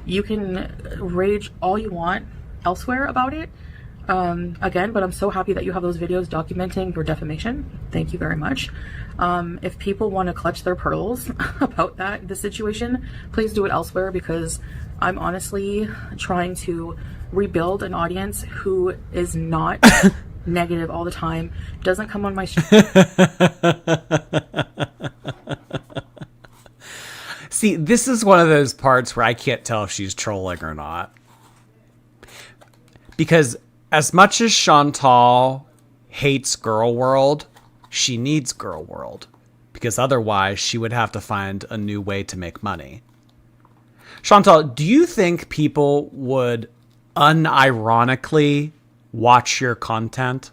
You can rage all you want elsewhere about it. Again, but I'm so happy that you have those videos documenting your defamation. Thank you very much. If people want to clutch their pearls about the situation, please do it elsewhere, because I'm honestly trying to rebuild an audience who is not negative all the time, doesn't come on my See, this is one of those parts where I can't tell if she's trolling or not. Because as much as Shantal hates Girl World, she needs Girl World. Because otherwise, she would have to find a new way to make money. Shantal, do you think people would unironically watch your content?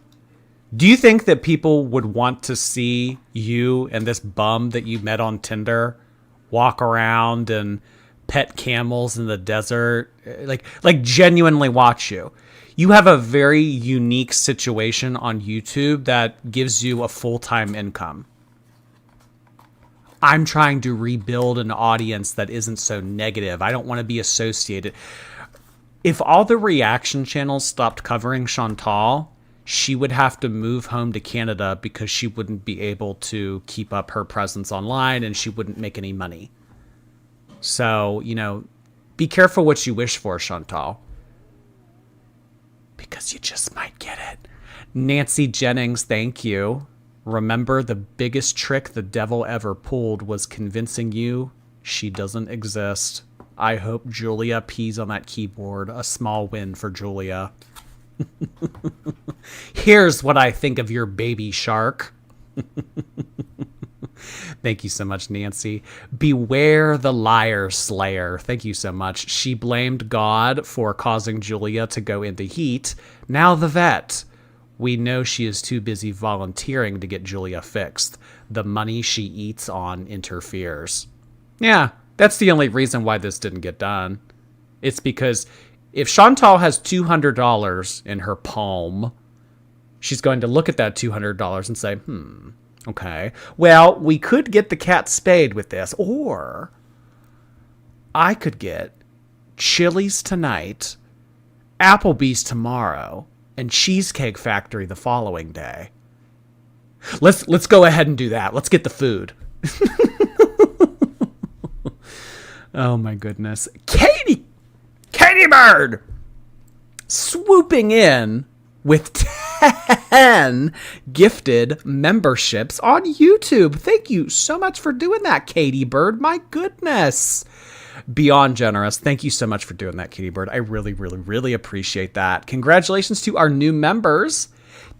Do you think that people would want to see you and this bum that you met on Tinder walk around and pet camels in the desert? Like genuinely watch you. You have a very unique situation on YouTube that gives you a full-time income. I'm trying to rebuild an audience that isn't so negative. I don't want to be associated. If all the reaction channels stopped covering Shantal, she would have to move home to Canada because she wouldn't be able to keep up her presence online and she wouldn't make any money. So, you know, be careful what you wish for, Shantal. Because you just might get it. Nancy Jennings, thank you. Remember, the biggest trick the devil ever pulled was convincing you she doesn't exist. I hope Julia pees on that keyboard. A small win for Julia. Here's what I think of your baby shark. Thank you so much, Nancy. Beware the liar slayer. Thank you so much. She blamed God for causing Julia to go into heat. Now the vet. We know she is too busy volunteering to get Julia fixed. The money she eats on interferes. Yeah, that's the only reason why this didn't get done. It's because if Shantal has $200 in her palm, she's going to look at that $200 and say, okay, well, we could get the cat spayed with this, or I could get Chili's tonight, Applebee's tomorrow, and Cheesecake Factory the following day. Let's go ahead and do that. Let's get the food. Oh my goodness. Katie Bird swooping in with 10 gifted memberships on YouTube. Thank you so much for doing that, Katie Bird. My goodness. Beyond generous. Thank you so much for doing that, Katie Bird. I really, really, really appreciate that. Congratulations to our new members.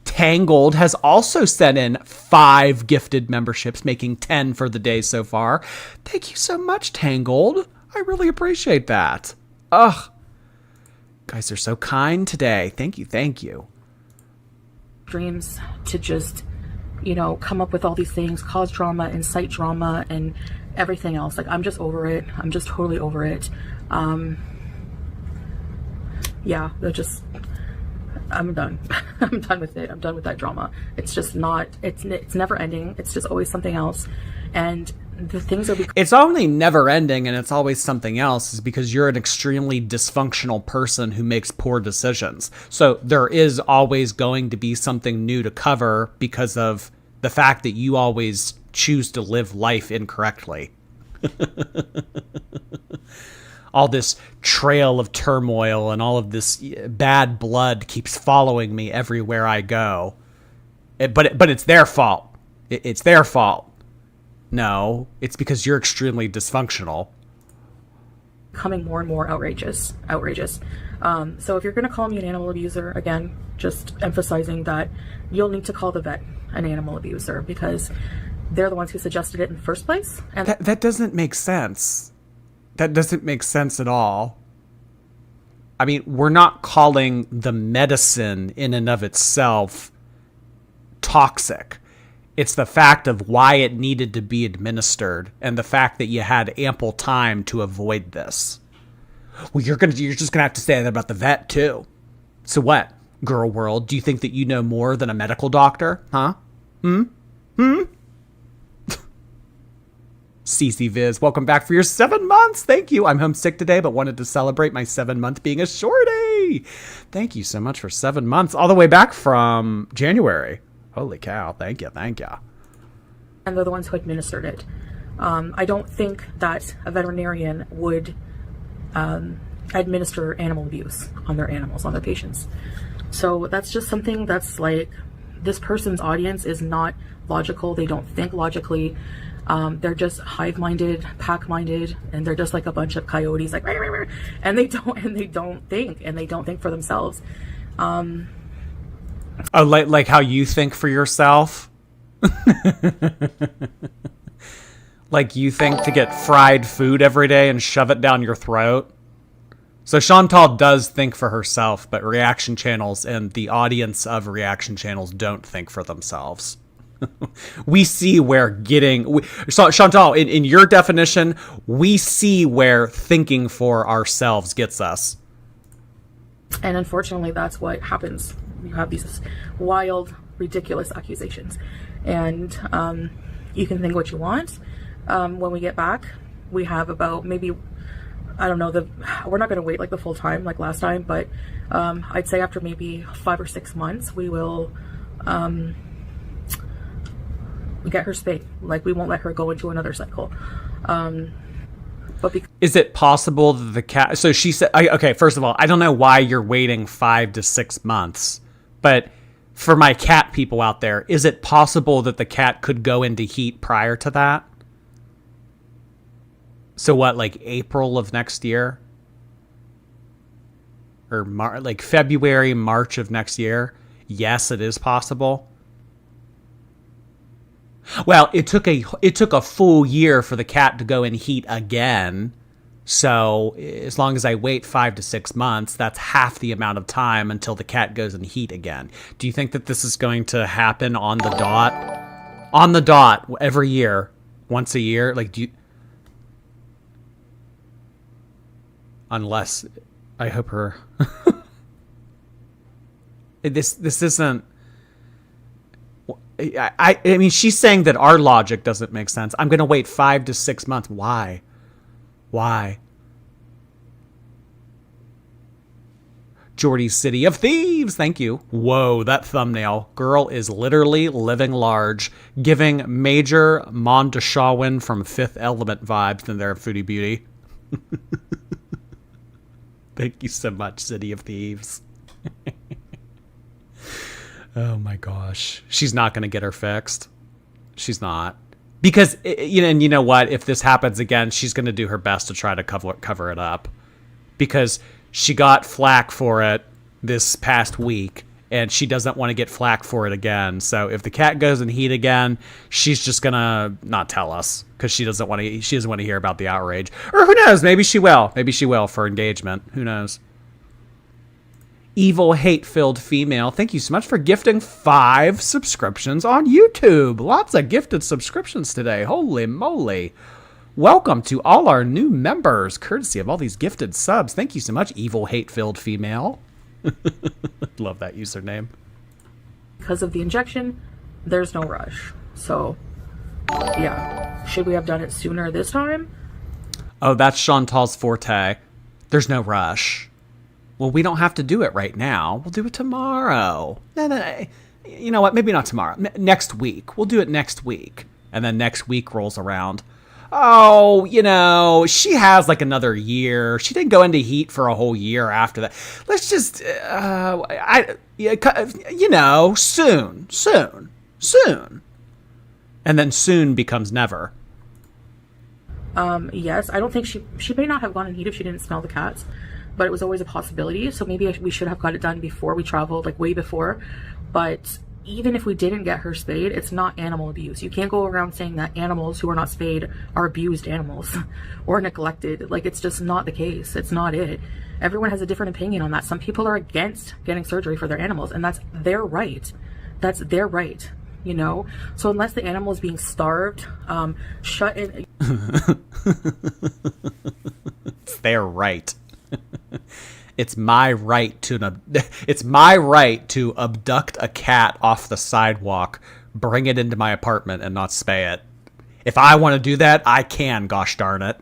Tangled has also sent in 5 gifted memberships, making 10 for the day so far. Thank you so much, Tangled. I really appreciate that. Ugh. Guys are so kind today. Thank you. Thank you. Dreams to just, you know, come up with all these things, cause drama, incite drama, and everything else. Like, I'm just over it. I'm just totally over it. yeah, they're just, I'm done. I'm done with it. I'm done with that drama. It's just not, it's never ending. It's just always something else. And the things are it's only never ending and it's always something else is because you're an extremely dysfunctional person who makes poor decisions. So there is always going to be something new to cover because of the fact that you always choose to live life incorrectly. All this trail of turmoil and all of this bad blood keeps following me everywhere I go. But it's their fault. It's their fault. No, it's because you're extremely dysfunctional. Becoming more and more outrageous. So if you're going to call me an animal abuser, again, just emphasizing that you'll need to call the vet an animal abuser because they're the ones who suggested it in the first place. And that doesn't make sense. That doesn't make sense at all. I mean, we're not calling the medicine in and of itself toxic. It's the fact of why it needed to be administered and the fact that you had ample time to avoid this. Well, you're just gonna have to say that about the vet too. So what, girl world? Do you think that you know more than a medical doctor? Huh? CC Viz, welcome back for your 7 months. Thank you. I'm homesick today, but wanted to celebrate my 7 month being a shorty. Thank you so much for 7 months, all the way back from January. Holy cow. Thank you. And they're the ones who administered it. I don't think that a veterinarian would administer animal abuse on their animals, on their patients. So that's just something that's like, this person's audience is not logical. They don't think logically. They're just hive-minded, pack-minded, and they're just like a bunch of coyotes, like, and they don't think for themselves. Oh, like how you think for yourself? Like you think to get fried food every day and shove it down your throat? So Shantal does think for herself, but reaction channels and the audience of reaction channels don't think for themselves. We see where Shantal, in your definition, we see where thinking for ourselves gets us. And unfortunately, that's what happens. You have these wild, ridiculous accusations. And you can think what you want. When we get back, we have about maybe, I don't know, we're not going to wait like the full time like last time, but I'd say after maybe 5 or 6 months, we will get her spayed. Like, we won't let her go into another cycle. But is it possible that the cat... So she said... Okay, first of all, I don't know why you're waiting 5 to 6 months. But for my cat people out there, is it possible that the cat could go into heat prior to that? So what, like April of next year? Or like February, March of next year? Yes, it is possible. Well, it took a full year for the cat to go in heat again. So as long as I wait 5 to 6 months, that's half the amount of time until the cat goes in heat again. Do you think that this is going to happen on the dot? On the dot every year, once a year? Like, do you... Unless, I hope her... This isn't... I mean, she's saying that our logic doesn't make sense. I'm going to wait 5 to 6 months. Why? Jordy's City of Thieves. Thank you. Whoa, that thumbnail. Girl is literally living large, giving major Mondashawin from Fifth Element vibes in their Foodie Beauty. Thank you so much, City of Thieves. Oh my gosh. She's not going to get her fixed. She's not. Because, you know what? If this happens again, she's going to do her best to try to cover it up. Because she got flack for it this past week, and she doesn't want to get flack for it again. So if the cat goes in heat again, she's just going to not tell us. Because she doesn't want to hear about the outrage. Or who knows? Maybe she will. Maybe she will for engagement. Who knows? Evil, hate-filled female. Thank you so much for gifting 5 subscriptions on YouTube. Lots of gifted subscriptions today. Holy moly. Welcome to all our new members, courtesy of all these gifted subs. Thank you so much, evil, hate-filled female. Love that username. Because of the injection, there's no rush. So, yeah. Should we have done it sooner this time? Oh, that's Shantal's forte. There's no rush. Well, we don't have to do it right now. We'll do it tomorrow. No. You know what? Maybe not tomorrow. Next week. We'll do it next week. And then next week rolls around. Oh, you know, she has like another year. She didn't go into heat for a whole year after that. Let's just, soon. And then soon becomes never. Yes, I don't think she may not have gone in heat if she didn't smell the cats, but it was always a possibility. So maybe we should have got it done before we traveled, like way before. But even if we didn't get her spayed, it's not animal abuse. You can't go around saying that animals who are not spayed are abused animals or neglected. Like, it's just not the case. It's not it. Everyone has a different opinion on that. Some people are against getting surgery for their animals, and that's their right. That's their right, you know? So unless the animal is being starved, shut in... It's their right. It's my right to abduct a cat off the sidewalk, bring it into my apartment, and not spay it. If I want to do that, I can, gosh darn it.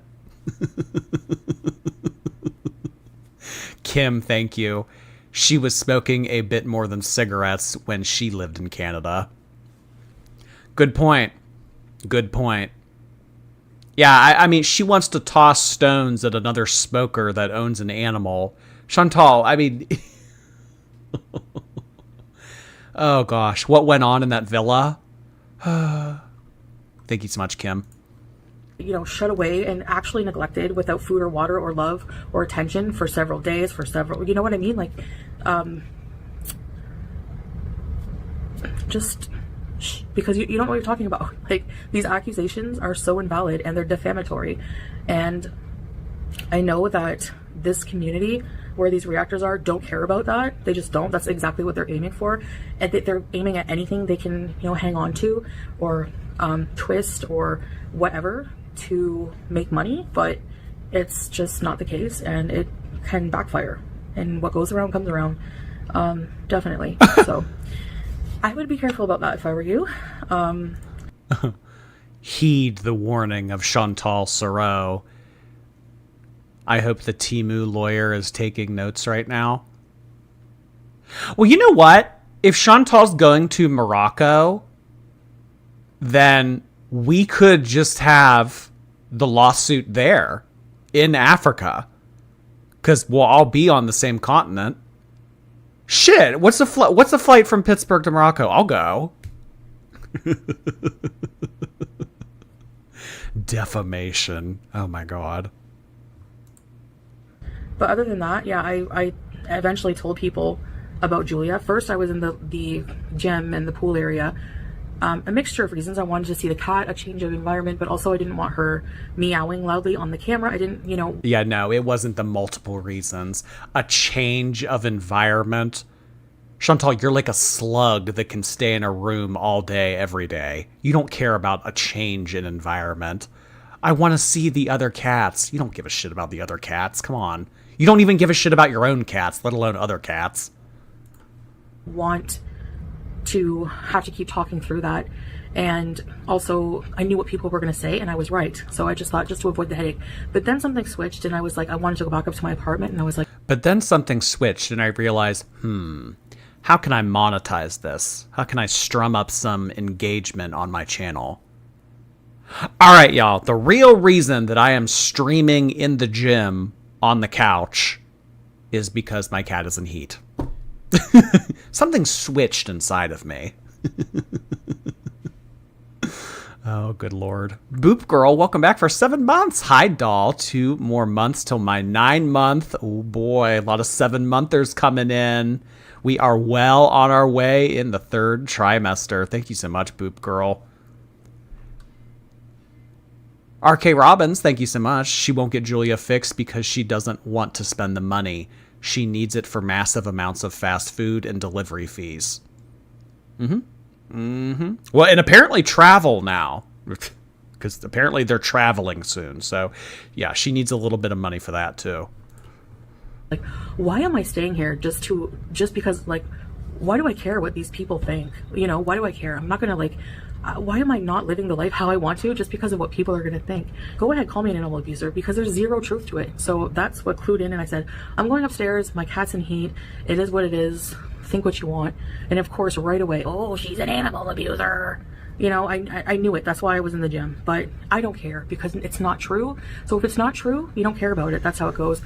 Kim, thank you. She was smoking a bit more than cigarettes when she lived in Canada. Good point. Yeah, I mean, she wants to toss stones at another smoker that owns an animal. Shantal, I mean... Oh, gosh. What went on in that villa? Thank you so much, Kim. You know, shut away and actually neglected without food or water or love or attention for several days, you know what I mean? Like, just... because you don't know what you're talking about. Like, these accusations are so invalid and they're defamatory. And I know that this community where these reactors are don't care about that. They just don't. That's exactly what they're aiming for. And they're aiming at anything they can, you know, hang on to or twist or whatever to make money. But it's just not the case, and it can backfire. And what goes around comes around. Definitely. So I would be careful about that if I were you. Heed the warning of Shantal Soro. I hope the Temu lawyer is taking notes right now. Well, you know what? If Chantal's going to Morocco, then we could just have the lawsuit there in Africa, because we'll all be on the same continent. Shit, what's the flight from Pittsburgh to Morocco? I'll go. Defamation. Oh my god. But other than that, yeah, I eventually told people about Julia. First, I was in the gym and the pool area. A mixture of reasons. I wanted to see the cat, a change of environment, but also I didn't want her meowing loudly on the camera. I didn't, you know... Yeah, no, it wasn't the multiple reasons. A change of environment. Shantal, you're like a slug that can stay in a room all day, every day. You don't care about a change in environment. I want to see the other cats. You don't give a shit about the other cats. Come on. You don't even give a shit about your own cats, let alone other cats. Want to have to keep talking through that. And also, I knew what people were going to say, and I was right. So I just thought, just to avoid the headache. But then something switched, and I was like, I wanted to go back up to my apartment, and I was like... But then something switched, and I realized, how can I monetize this? How can I strum up some engagement on my channel? All right, y'all. The real reason that I am streaming in the gym on the couch is because my cat is in heat. Something switched inside of me. Oh, good lord. Boop Girl, welcome back for 7 months. Hi, doll. 2 more months till my 9-month. Oh, boy. A lot of 7-monthers coming in. We are well on our way in the 3rd trimester. Thank you so much, Boop Girl. RK Robbins, thank you so much. She won't get Julia fixed because she doesn't want to spend the money. She needs it for massive amounts of fast food and delivery fees. Well, and apparently travel now. because apparently they're traveling soon. So, yeah, she needs a little bit of money for that too. Like, why am I staying here just because, like, why do I care what these people think? You know, why do I care? I'm not gonna, like, why am I not living the life how I want to just because of what people are gonna think? Go ahead, call me an animal abuser, because there's zero truth to it. So that's what clued in, and I said, I'm going upstairs, my cat's in heat, it is what it is, think what you want. And of course, right away, oh, she's an animal abuser. You know, I knew it. That's why I was in the gym. But I don't care, because it's not true. So if it's not true, you don't care about it. That's how it goes.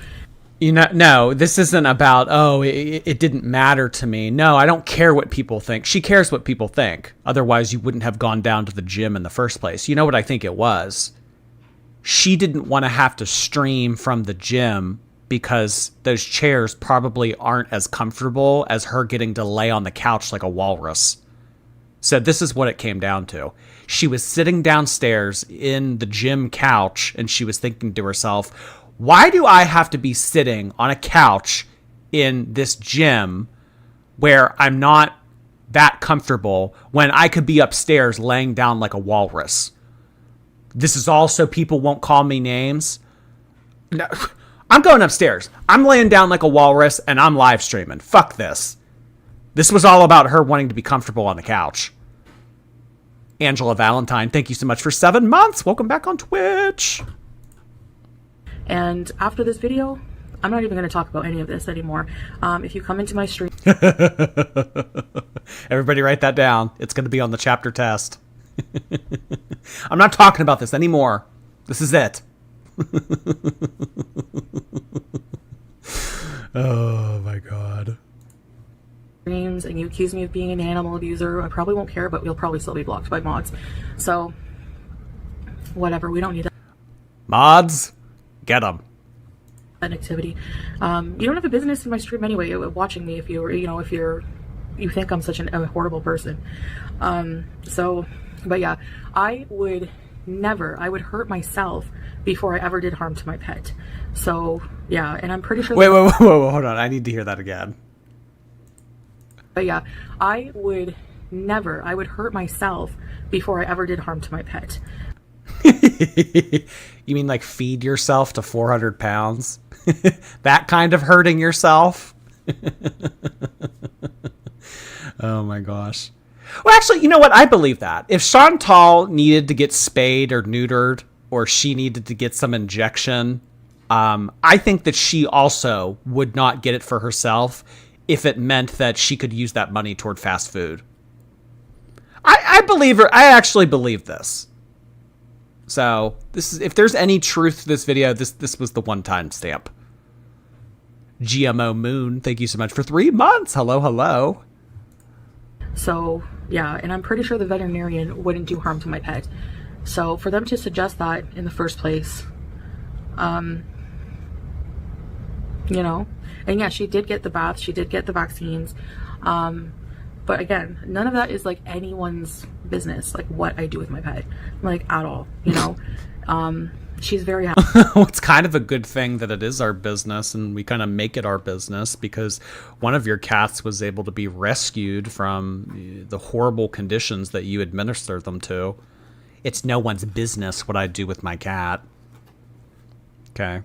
You know, no, this isn't about, oh, it didn't matter to me. No, I don't care what people think. She cares what people think. Otherwise, you wouldn't have gone down to the gym in the first place. You know what I think it was? She didn't want to have to stream from the gym because those chairs probably aren't as comfortable as her getting to lay on the couch like a walrus. So this is what it came down to. She was sitting downstairs in the gym couch, and she was thinking to herself, why do I have to be sitting on a couch in this gym where I'm not that comfortable when I could be upstairs laying down like a walrus? This is all so people won't call me names. No, I'm going upstairs. I'm laying down like a walrus, and I'm live streaming. Fuck this. This was all about her wanting to be comfortable on the couch. Angela Valentine, thank you so much for 7 months. Welcome back on Twitch. And after this video, I'm not even going to talk about any of this anymore. If you come into my stream... Everybody write that down. It's going to be on the chapter test. I'm not talking about this anymore. This is it. Oh my God. Streams and you accuse me of being an animal abuser, I probably won't care, but you'll probably still be blocked by mods. So, whatever. We don't need that. Mods? Get them. That activity. You don't have a business in my stream anyway, watching me if you think I'm such a horrible person. But yeah, I would hurt myself before I ever did harm to my pet. So yeah, and I'm pretty sure. Wait, hold on. I need to hear that again. But yeah, I would hurt myself before I ever did harm to my pet. You mean like feed yourself to 400 pounds? That kind of hurting yourself? Oh my gosh. Well, actually, you know what? I believe that. If Shantal needed to get spayed or neutered, or she needed to get some injection, I think that she also would not get it for herself if it meant that she could use that money toward fast food. I believe her. I actually believe this. So this is, if there's any truth to this video, this was the one-time stamp. GMO Moon, thank you so much for 3 months. Hello. So yeah, and I'm pretty sure the veterinarian wouldn't do harm to my pet. So for them to suggest that in the first place, you know, and yeah, she did get the bath, she did get the vaccines, but again, none of that is like anyone's business, like what I do with my pet, like at all, you know. She's very happy. Well, it's kind of a good thing that it is our business, and we kind of make it our business, because one of your cats was able to be rescued from the horrible conditions that you administer them to. It's no one's business what I do with my cat. Okay.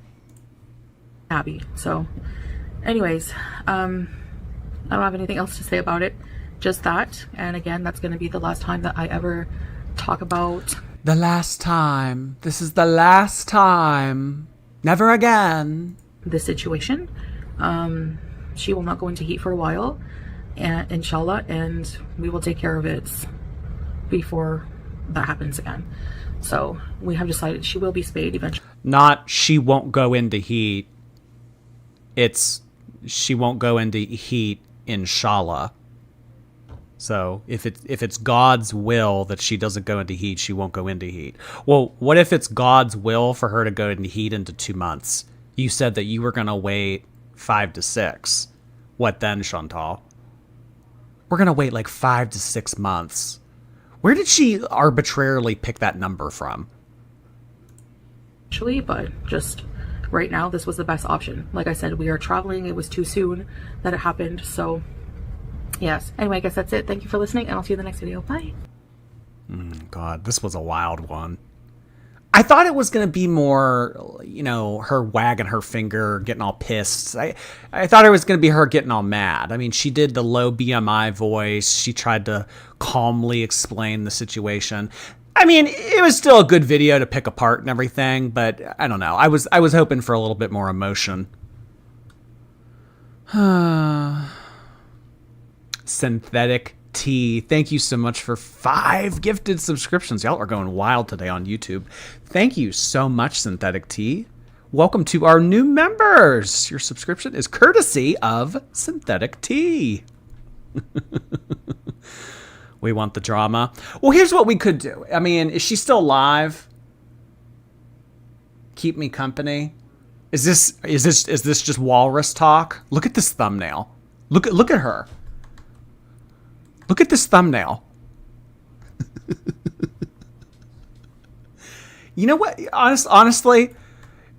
Happy. So anyways, I don't have anything else to say about it, just that. And again, that's going to be the last time that I ever talk about the last time. This is the last time. Never again. This situation. She will not go into heat for a while, and inshallah, and we will take care of it before that happens again. So we have decided she will be spayed eventually. Not she won't go into heat. It's she won't go into heat, inshallah. So if it's God's will that she doesn't go into heat, she won't go into heat. Well, what if it's God's will for her to go into heat into 2 months? You said that you were going to wait 5 to 6. What then, Shantal? We're going to wait like 5 to 6 months. Where did she arbitrarily pick that number from? Actually, but just right now, this was the best option. Like I said, we are traveling. It was too soon that it happened. So yes. Anyway, I guess that's it. Thank you for listening, and I'll see you in the next video. Bye. God, this was a wild one. I thought it was going to be more, you know, her wagging her finger, getting all pissed. I thought it was going to be her getting all mad. I mean, she did the low BMI voice. She tried to calmly explain the situation. I mean, it was still a good video to pick apart and everything, but I don't know. I was hoping for a little bit more emotion. Synthetic T, thank you so much for 5 gifted subscriptions. Y'all are going wild today on YouTube. Thank you so much, Synthetic T. Welcome to our new members. Your subscription is courtesy of Synthetic T. We want the drama. Well, here's what we could do. I mean, is she still live? Keep me company. Is this just walrus talk? Look at this thumbnail. Look at her. Look at this thumbnail. You know what? Honestly,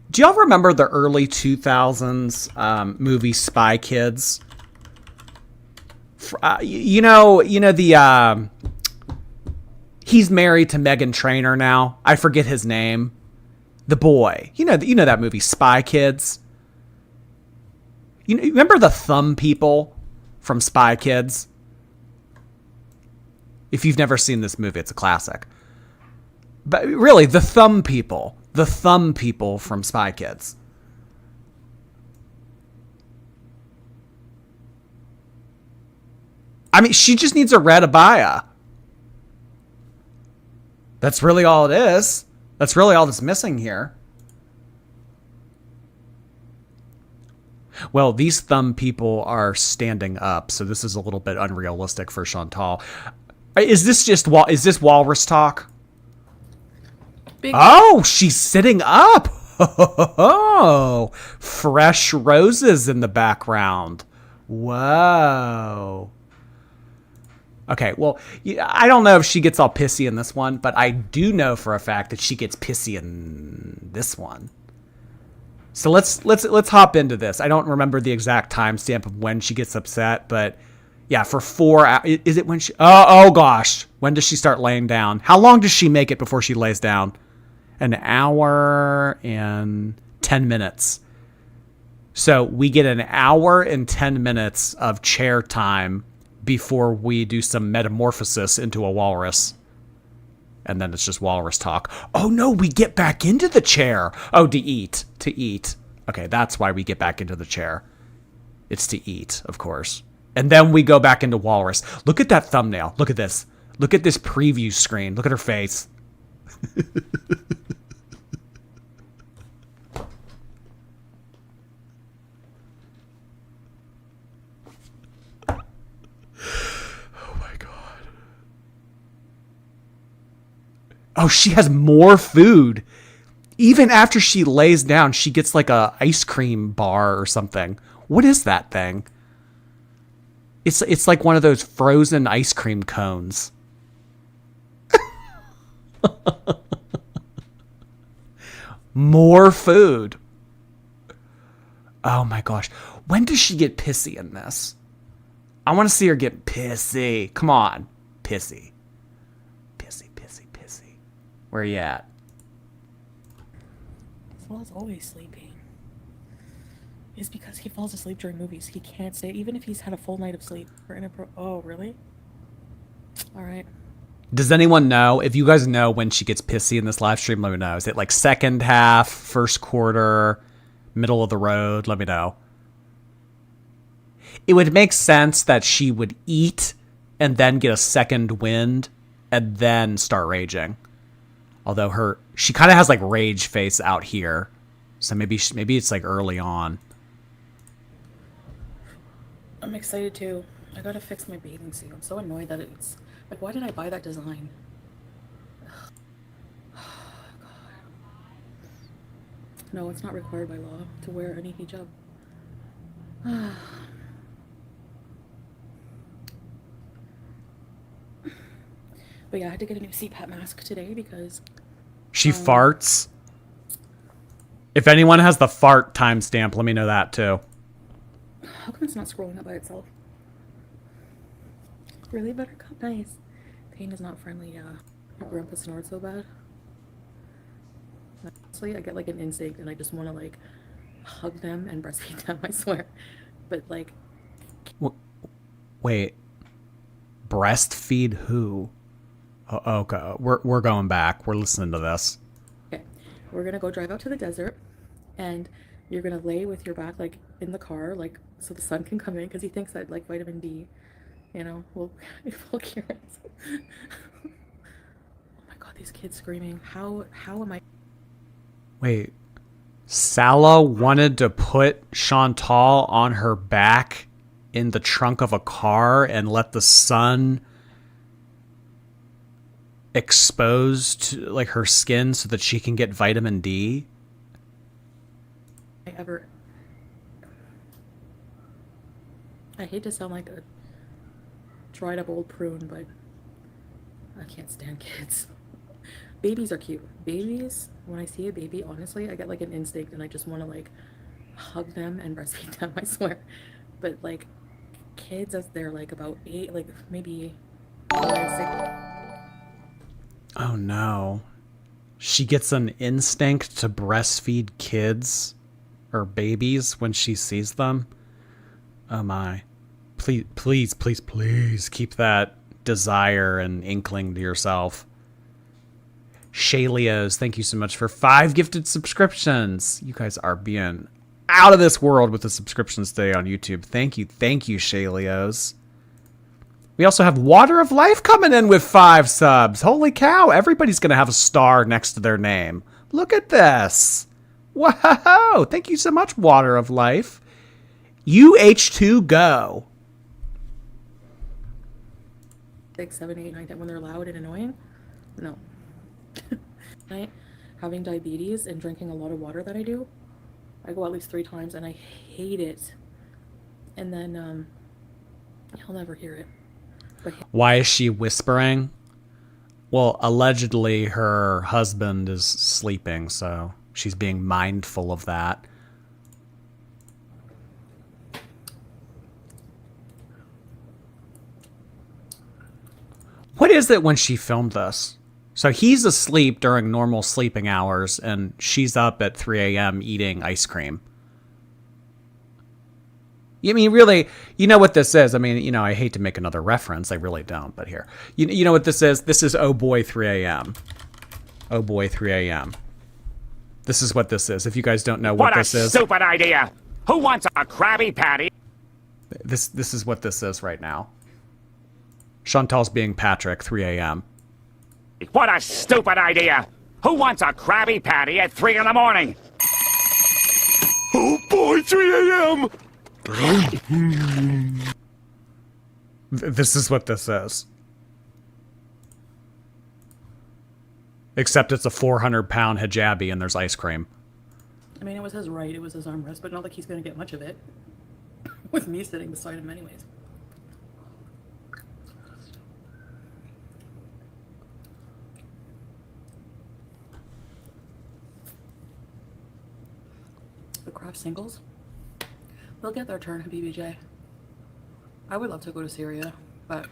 do y'all remember the early 2000s movie Spy Kids? You know the he's married to Meghan Trainor now. I forget his name. The boy. You know that movie Spy Kids. You remember the thumb people from Spy Kids? If you've never seen this movie, it's a classic. But really, the thumb people from Spy Kids. I mean, she just needs a red abaya. That's really all it is. That's really all that's missing here. Well, these thumb people are standing up, so this is a little bit unrealistic for Shantal. Is this walrus talk? Oh, she's sitting up. Oh, fresh roses in the background. Whoa. Okay, well, I don't know if she gets all pissy in this one, but I do know for a fact that she gets pissy in this one. So let's hop into this. I don't remember the exact timestamp of when she gets upset, but yeah, for 4 hours. Is it when she... Oh, gosh. When does she start laying down? How long does she make it before she lays down? An hour and 10 minutes. So we get an hour and 10 minutes of chair time before we do some metamorphosis into a walrus. And then it's just walrus talk. Oh, no, we get back into the chair. Oh, to eat. Okay, that's why we get back into the chair. It's to eat, of course. And then we go back into walrus. Look at that thumbnail. Look at this. Look at this preview screen. Look at her face. Oh my God. Oh, she has more food. Even after she lays down, she gets like a ice cream bar or something. What is that thing? It's like one of those frozen ice cream cones. More food. Oh my gosh. When does she get pissy in this? I want to see her get pissy. Come on. Pissy. Where are you at? Saul's always sleeping. It's because he falls asleep during movies. He can't stay, even if he's had a full night of sleep. Oh, really? All right. Does anyone know? If you guys know when she gets pissy in this live stream, let me know. Is it like second half, first quarter, middle of the road? Let me know. It would make sense that she would eat and then get a second wind and then start raging. Although she kind of has like rage face out here. So maybe it's like early on. I'm excited too. I gotta fix my bathing suit. I'm so annoyed that it's... Like, why did I buy that design? Oh, God. No, it's not required by law to wear any hijab. But yeah, I had to get a new CPAP mask today because... She farts? If anyone has the fart timestamp, let me know that too. How come it's not scrolling up by itself? Really, Buttercup? Nice. Pain is not friendly, yeah. Your grandpa snored so bad. honestly, I get like an instinct and I just want to like hug them and breastfeed them, I swear. But like, wait, breastfeed who? Okay, we're going back. We're listening to this. okay, we're gonna go drive out to the desert, and you're gonna lay with your back like in the car, like so the sun can come in, because he thinks that like vitamin D, you know, will cure it. Oh my god, these kids screaming! How am I? Wait, Salah wanted to put Shantal on her back in the trunk of a car and let the sun expose to like her skin so that she can get vitamin D. I hate to sound like a dried up old prune, but I can't stand kids. Babies are cute. Babies, when I see a baby, honestly, I get like an instinct and I just want to like hug them and breastfeed them, I swear. But like kids, as they're like about 8, like maybe 6. Oh no. She gets an instinct to breastfeed kids or babies when she sees them. Oh my. Please keep that desire and inkling to yourself. Shalios, thank you so much for 5 gifted subscriptions. You guys are being out of this world with the subscriptions today on YouTube. Thank you, Shalios. We also have Water of Life coming in with 5 subs. Holy cow, everybody's going to have a star next to their name. Look at this. Whoa, thank you so much, Water of Life. UH2 go. 6, 7, 8, 9, 10, when they're loud and annoying? No. Having diabetes and drinking a lot of water that I do, I go at least 3 times and I hate it. And then he'll never hear it. But why is she whispering? Well, allegedly her husband is sleeping, so she's being mindful of that. What is it when she filmed this? So he's asleep during normal sleeping hours, and she's up at 3 a.m. eating ice cream. I mean, really, you know what this is? I mean, you know, I hate to make another reference. I really don't, but here. You know what this is? This is Oh Boy 3 a.m. Oh Boy 3 a.m. This is what this is. If you guys don't know what this is. What a stupid idea! Who wants a Krabby Patty? This is what this is right now. Chantal's being Patrick, 3 a.m. What a stupid idea! Who wants a Krabby Patty at 3 in the morning? Oh boy, 3 a.m. This is what this is. Except it's a 400-pound hijabi and there's ice cream. I mean, it was his right, it was his armrest, but not like he's going to get much of it. With me sitting beside him anyways. The craft singles, they'll get their turn, BBJ. I would love to go to Syria, but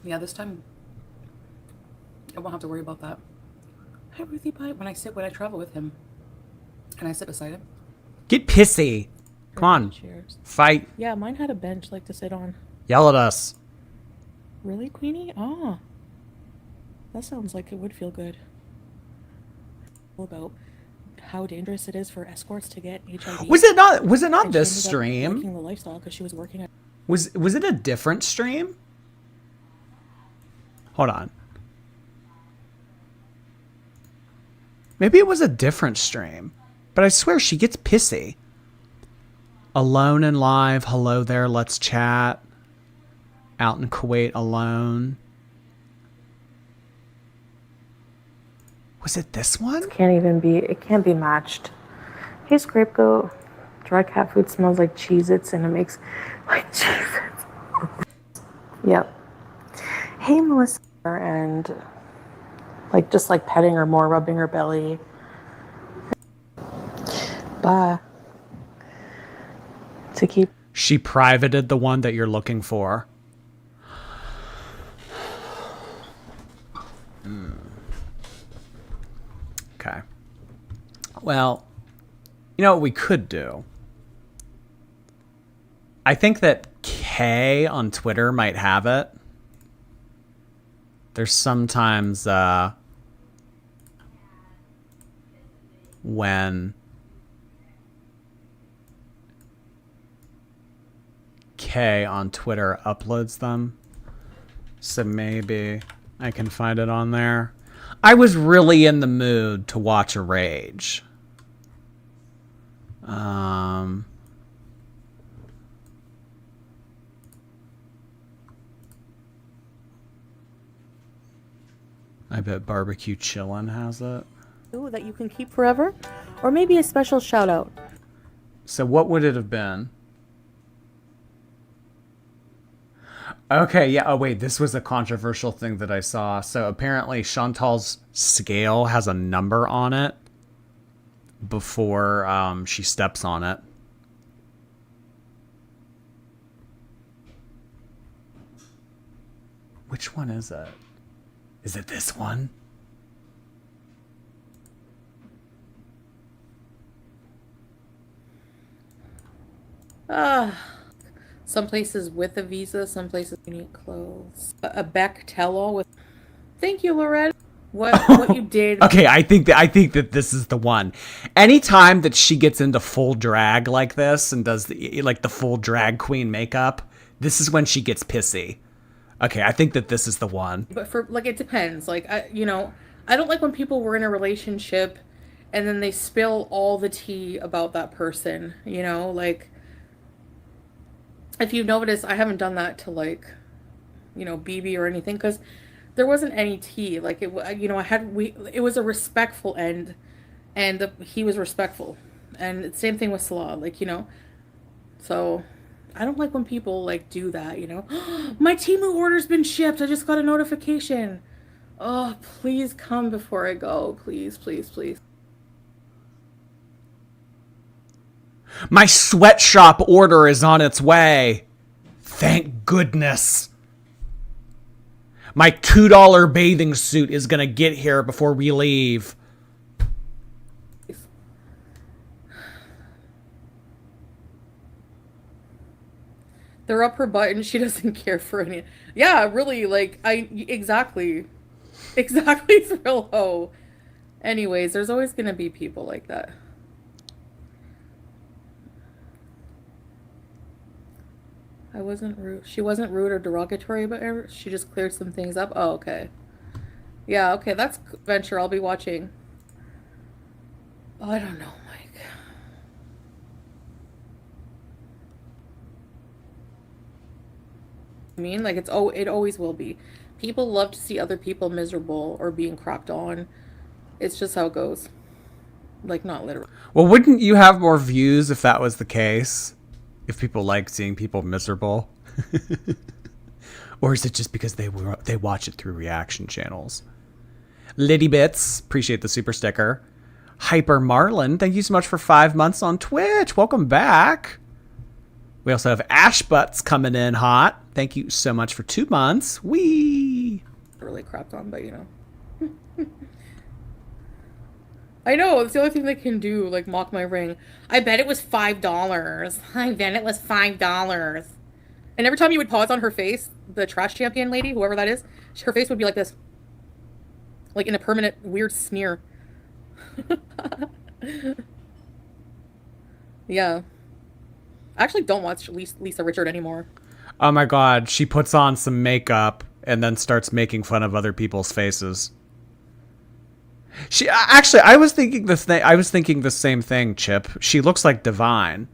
yeah, this time I won't have to worry about that. Hi, Ruthie Pie. When I travel with him, and I sit beside him. Get pissy. Come on. Cheers. Fight. Yeah, mine had a bench like to sit on. Yell at us. Really, Queenie? Ah. That sounds like it would feel good. About how dangerous it is for escorts to get HIV. Was it not this Working stream? the lifestyle because she was working at. Was it a different stream? Hold on. Maybe it was a different stream. But I swear she gets pissy. Alone and live. Hello there. Let's chat. Out in Kuwait alone. Was it this one? It can't be matched. Hey, Scapegoat. Dry cat food smells like Cheez-Its and it makes like Cheez-Its. Yep. Hey, Melissa. And like just like petting her more, rubbing her belly. Bye. To keep. She privated the one that you're looking for. Okay. Well, you know what we could do? I think that Kay on Twitter might have it. There's sometimes when Kay on Twitter uploads them. So maybe I can find it on there. I was really in the mood to watch a rage. I bet Barbecue Chillin' has it. That you can keep forever, or maybe a special shout out. So what would it have been? Okay, yeah. Oh, wait. This was a controversial thing that I saw. So apparently Shantal's scale has a number on it before she steps on it. Which one is it? Is it this one? Some places with a visa, some places you need clothes. A Beck tell-all with. Thank you, Loretta. What you did. Okay, I think that this is the one. Anytime that she gets into full drag like this and does the full drag queen makeup, this is when she gets pissy. Okay, I think that this is the one. But for it depends. I don't like when people were in a relationship and then they spill all the tea about that person. If you've noticed, I haven't done that to BB or anything because there wasn't any tea. It was a respectful end, and he was respectful, and same thing with Salah. So I don't like when people do that. My Temu order's been shipped. I just got a notification. Oh, please come before I go. Please, please, please. My sweatshop order is on its way. Thank goodness. My $2 bathing suit is going to get here before we leave. They're up her butt and she doesn't care for any. Yeah, really, exactly. Exactly, Thrill Ho. Anyways, there's always going to be people like that. I wasn't rude. She wasn't rude or derogatory, but she just cleared some things up. Oh, okay. Yeah, okay, that's Venture. I'll be watching. Oh, I don't know, Mike. It always will be. People love to see other people miserable or being crapped on. It's just how it goes. Not literally. Well, wouldn't you have more views if that was the case? If people like seeing people miserable? Or is it just because they watch it through reaction channels? Liddy Bits, appreciate the super sticker. Hyper Marlin, thank you so much for 5 months on Twitch. Welcome back. We also have Ash Butts coming in hot. Thank you so much for 2 months. Wee. Really crapped on, but I know, it's the only thing they can do, mock my ring. I bet it was $5. I bet it was $5. And every time you would pause on her face, the trash champion lady, whoever that is, her face would be like this. In a permanent weird sneer. Yeah. I actually don't watch Lisa Richard anymore. Oh my god, she puts on some makeup and then starts making fun of other people's faces. I was thinking the same thing, Chip. She looks like Divine.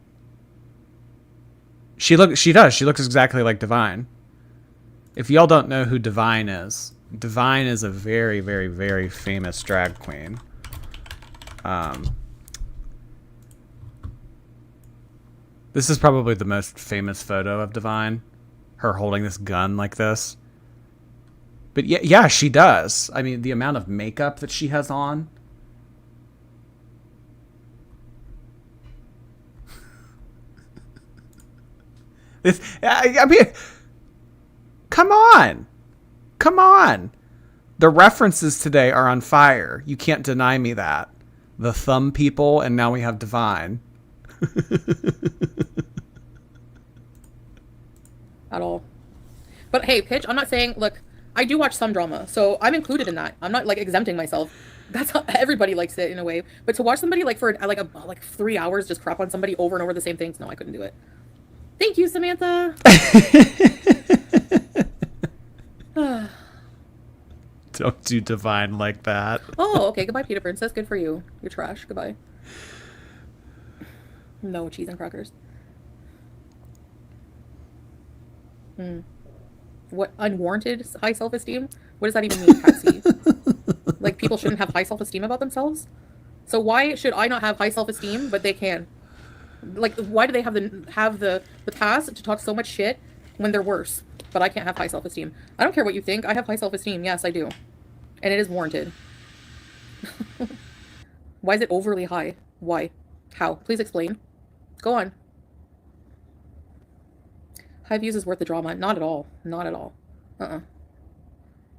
She does. She looks exactly like Divine. If y'all don't know who Divine is a very, very, very famous drag queen. This is probably the most famous photo of Divine. Her holding this gun like this. But yeah, she does. I mean, the amount of makeup that she has on. I mean, come on. The references today are on fire. You can't deny me that. The thumb people, and now we have divine. At all. But hey, Pitch, I'm not saying, look, I do watch some drama, so I'm included in that. I'm not like exempting myself. That's how everybody likes it in a way. But to watch somebody like for like 3 hours just crap on somebody over and over the same things, no, I couldn't do it. Thank you, Samantha. Don't do divine like that. Oh, okay. Goodbye, Peter Princess. Good for you. You're trash. Goodbye. No cheese and crackers. What, unwarranted high self-esteem? What does that even mean, Patsy? Like, people shouldn't have high self-esteem about themselves? So why should I not have high self-esteem, but they can? Like, why do they have the pass to talk so much shit when they're worse? But I can't have high self-esteem. I don't care what you think. I have high self-esteem. Yes, I do. And it is warranted. Why is it overly high? Why? How? Please explain. Go on. High views is worth the drama. Not at all. Not at all.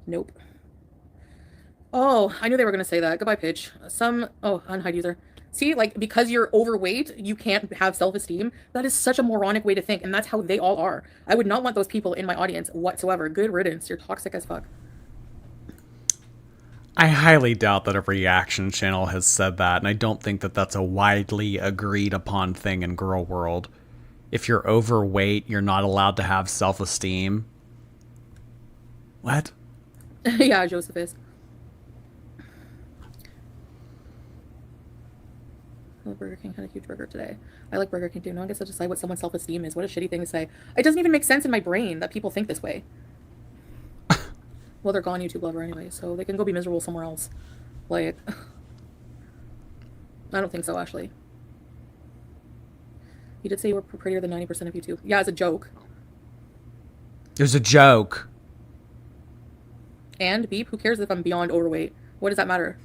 Nope. Oh, I knew they were going to say that. Goodbye, Pitch. Oh, unhide user. See, like, because you're overweight, you can't have self-esteem. That is such a moronic way to think, and that's how they all are. I would not want those people in my audience whatsoever. Good riddance. You're toxic as fuck. I highly doubt that a reaction channel has said that, and I don't think that that's a widely agreed upon thing in girl world. If you're overweight, you're not allowed to have self-esteem. What? Yeah, Joseph is. Burger King had a huge burger today. I like Burger King too. No one gets to decide what someone's self-esteem is. What a shitty thing to say. It doesn't even make sense in my brain that people think this way. Well, they're gone YouTube lover anyway, so they can go be miserable somewhere else. Like, I don't think so, Ashley. You did say you were prettier than 90% of YouTube. Yeah, it's a joke. It was a joke. And, Beep, who cares if I'm beyond overweight? What does that matter?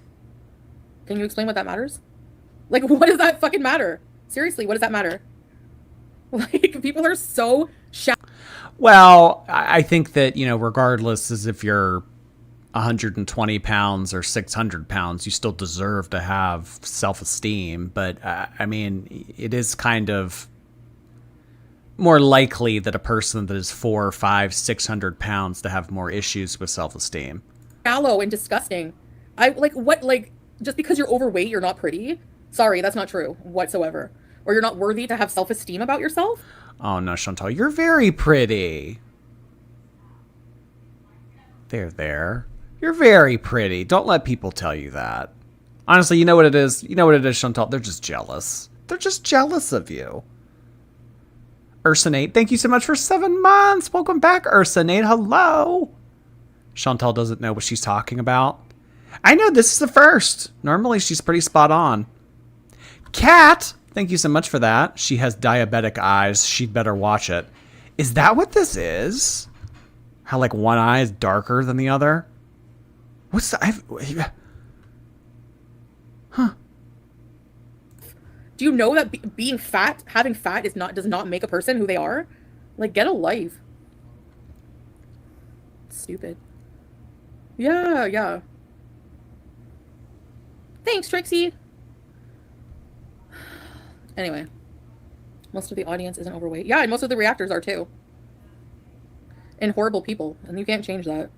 Can you explain what that matters? Like, what does that fucking matter? Seriously, what does that matter? Like, people are so Well, I think that, regardless as if you're 120 pounds or 600 pounds, you still deserve to have self-esteem. But, it is kind of more likely that a person that is 400, 500, 600 pounds to have more issues with self-esteem. Shallow and disgusting. Just because you're overweight, you're not pretty? Sorry, that's not true whatsoever. Or you're not worthy to have self-esteem about yourself? Oh, no, Shantal, you're very pretty. There. You're very pretty. Don't let people tell you that. Honestly, you know what it is? You know what it is, Shantal? They're just jealous. They're just jealous of you. Ursinate, thank you so much for 7 months. Welcome back, Ursinate. Hello. Shantal doesn't know what she's talking about. I know, this is the first. Normally, she's pretty spot on. Cat, thank you so much for that. She has diabetic eyes. She'd better watch it. Is that what this is? How, like, one eye is darker than the other? What's the... Huh. Do you know that being fat, having fat does not make a person who they are? Like, get a life. Stupid. Yeah. Thanks, Trixie. Anyway. Most of the audience isn't overweight. Yeah, and most of the reactors are too. And horrible people. And you can't change that.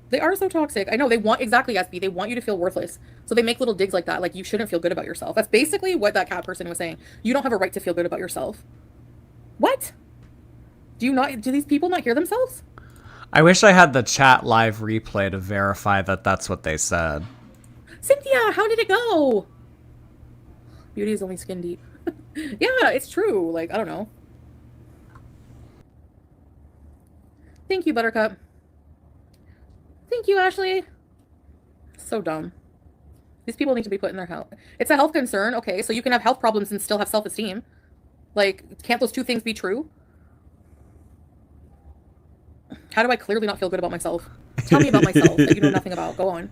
They are so toxic. I know, they want, exactly, SB, they want you to feel worthless. So they make little digs like that, like you shouldn't feel good about yourself. That's basically what that cat person was saying. You don't have a right to feel good about yourself. What? Do these people not hear themselves? I wish I had the chat live replay to verify that that's what they said. Cynthia, how did it go? Beauty is only skin deep. Yeah, it's true. Like, I don't know. Thank you, Buttercup. Thank you, Ashley. So dumb. These people need to be put in their health. It's a health concern. Okay, so you can have health problems and still have self-esteem. Like, can't those two things be true? How do I clearly not feel good about myself? Tell me about myself that you know nothing about. Go on.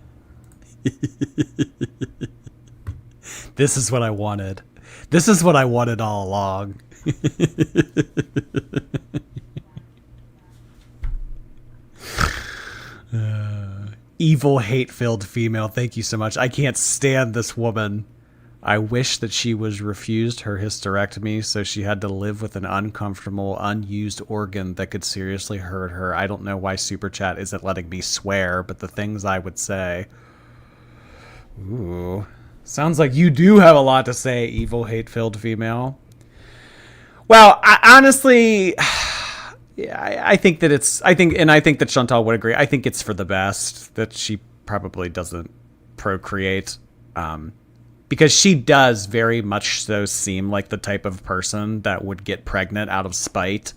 This is what I wanted. This is what I wanted all along. Evil, hate-filled female. Thank you so much. I can't stand this woman. I wish that she was refused her hysterectomy, so she had to live with an uncomfortable, unused organ that could seriously hurt her. I don't know why Super Chat isn't letting me swear, but the things I would say. Ooh. Sounds like you do have a lot to say, evil, hate-filled female. Well, honestly, yeah, I think that I think that Shantal would agree. I think it's for the best that she probably doesn't procreate. Because she does very much so seem like the type of person that would get pregnant out of spite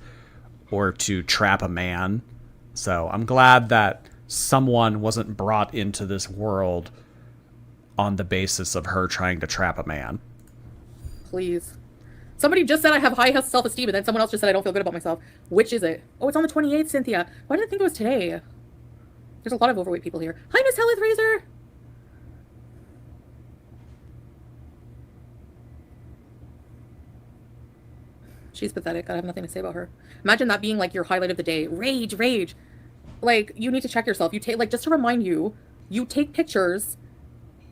or to trap a man. So I'm glad that someone wasn't brought into this world on the basis of her trying to trap a man. Please. Somebody just said I have high self-esteem, and then someone else just said I don't feel good about myself. Which is it? Oh, it's on the 28th, Cynthia. Why did I think it was today? There's a lot of overweight people here. Hi, Miss Helith Razor! She's pathetic. I have nothing to say about her. Imagine that being like your highlight of the day. Rage, rage. Like, you need to check yourself. You take, like, just to remind you, you take pictures,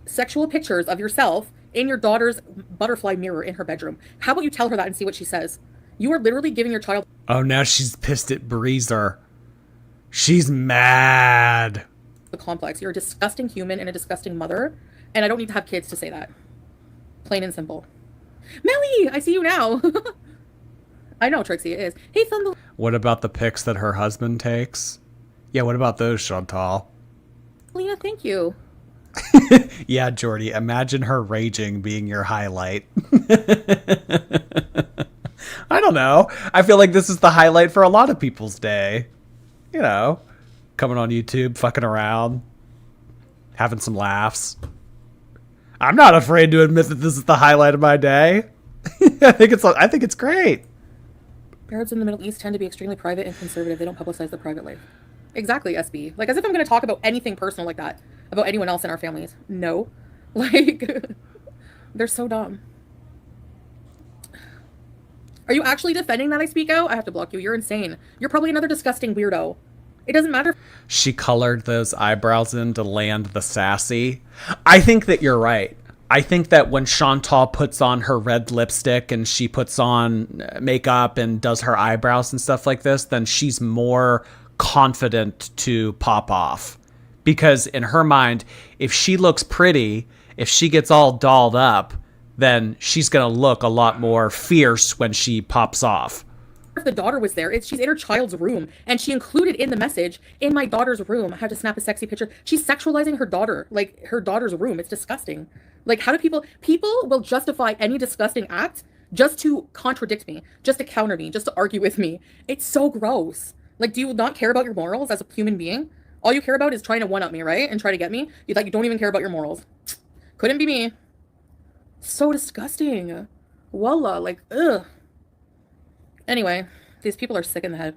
sexual pictures of yourself in your daughter's butterfly mirror in her bedroom. How about you tell her that and see what she says? You are literally giving your child... Oh, now she's pissed at Breezer. She's mad. ...the complex. You're a disgusting human and a disgusting mother, and I don't need to have kids to say that. Plain and simple. Melly! I see you now! I know, Trixie, it is. Hey, Thunder. What about the pics that her husband takes? Yeah, what about those, Shantal? Lena, thank you. Yeah, Jordy, imagine her raging being your highlight. I don't know. I feel like this is the highlight for a lot of people's day. You know, coming on YouTube, fucking around, having some laughs. I'm not afraid to admit that this is the highlight of my day. I think it's great. Arabs in the Middle East tend to be extremely private and conservative. They don't publicize their private life. Exactly, SB. Like, as if I'm going to talk about anything personal like that about anyone else in our families. No. Like, they're so dumb. Are you actually defending that I speak out? I have to block you. You're insane. You're probably another disgusting weirdo. It doesn't matter. She colored those eyebrows in to land the sassy. I think that you're right. I think that when Shantal puts on her red lipstick and she puts on makeup and does her eyebrows and stuff like this, then she's more confident to pop off. Because in her mind, if she looks pretty, if she gets all dolled up, then she's going to look a lot more fierce when she pops off. If the daughter was there, she's in her child's room, and she included in the message, in my daughter's room, I had to snap a sexy picture. She's sexualizing her daughter, like her daughter's room. It's disgusting. Like, how do people will justify any disgusting act just to contradict me, just to counter me, just to argue with me? It's so gross. Like, do you not care about your morals as a human being? All you care about is trying to one-up me, right? And try to get me? You don't even care about your morals. Couldn't be me. So disgusting. Wallah, like, ugh. Anyway, these people are sick in the head.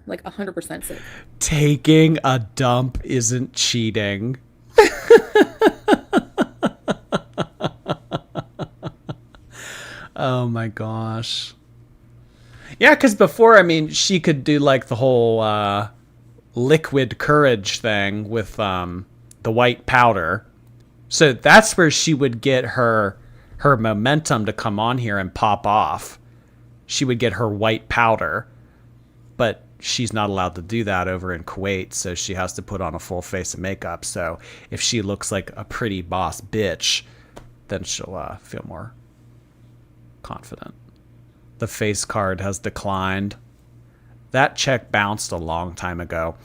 Like, 100% sick. Taking a dump isn't cheating. Oh my gosh. Yeah, because before, I mean, she could do like the whole liquid courage thing with the white powder. So that's where she would get her momentum to come on here and pop off. She would get her white powder, but she's not allowed to do that over in Kuwait, so she has to put on a full face of makeup. So if she looks like a pretty boss bitch, then she'll feel more confident. The face card has declined. That check bounced a long time ago.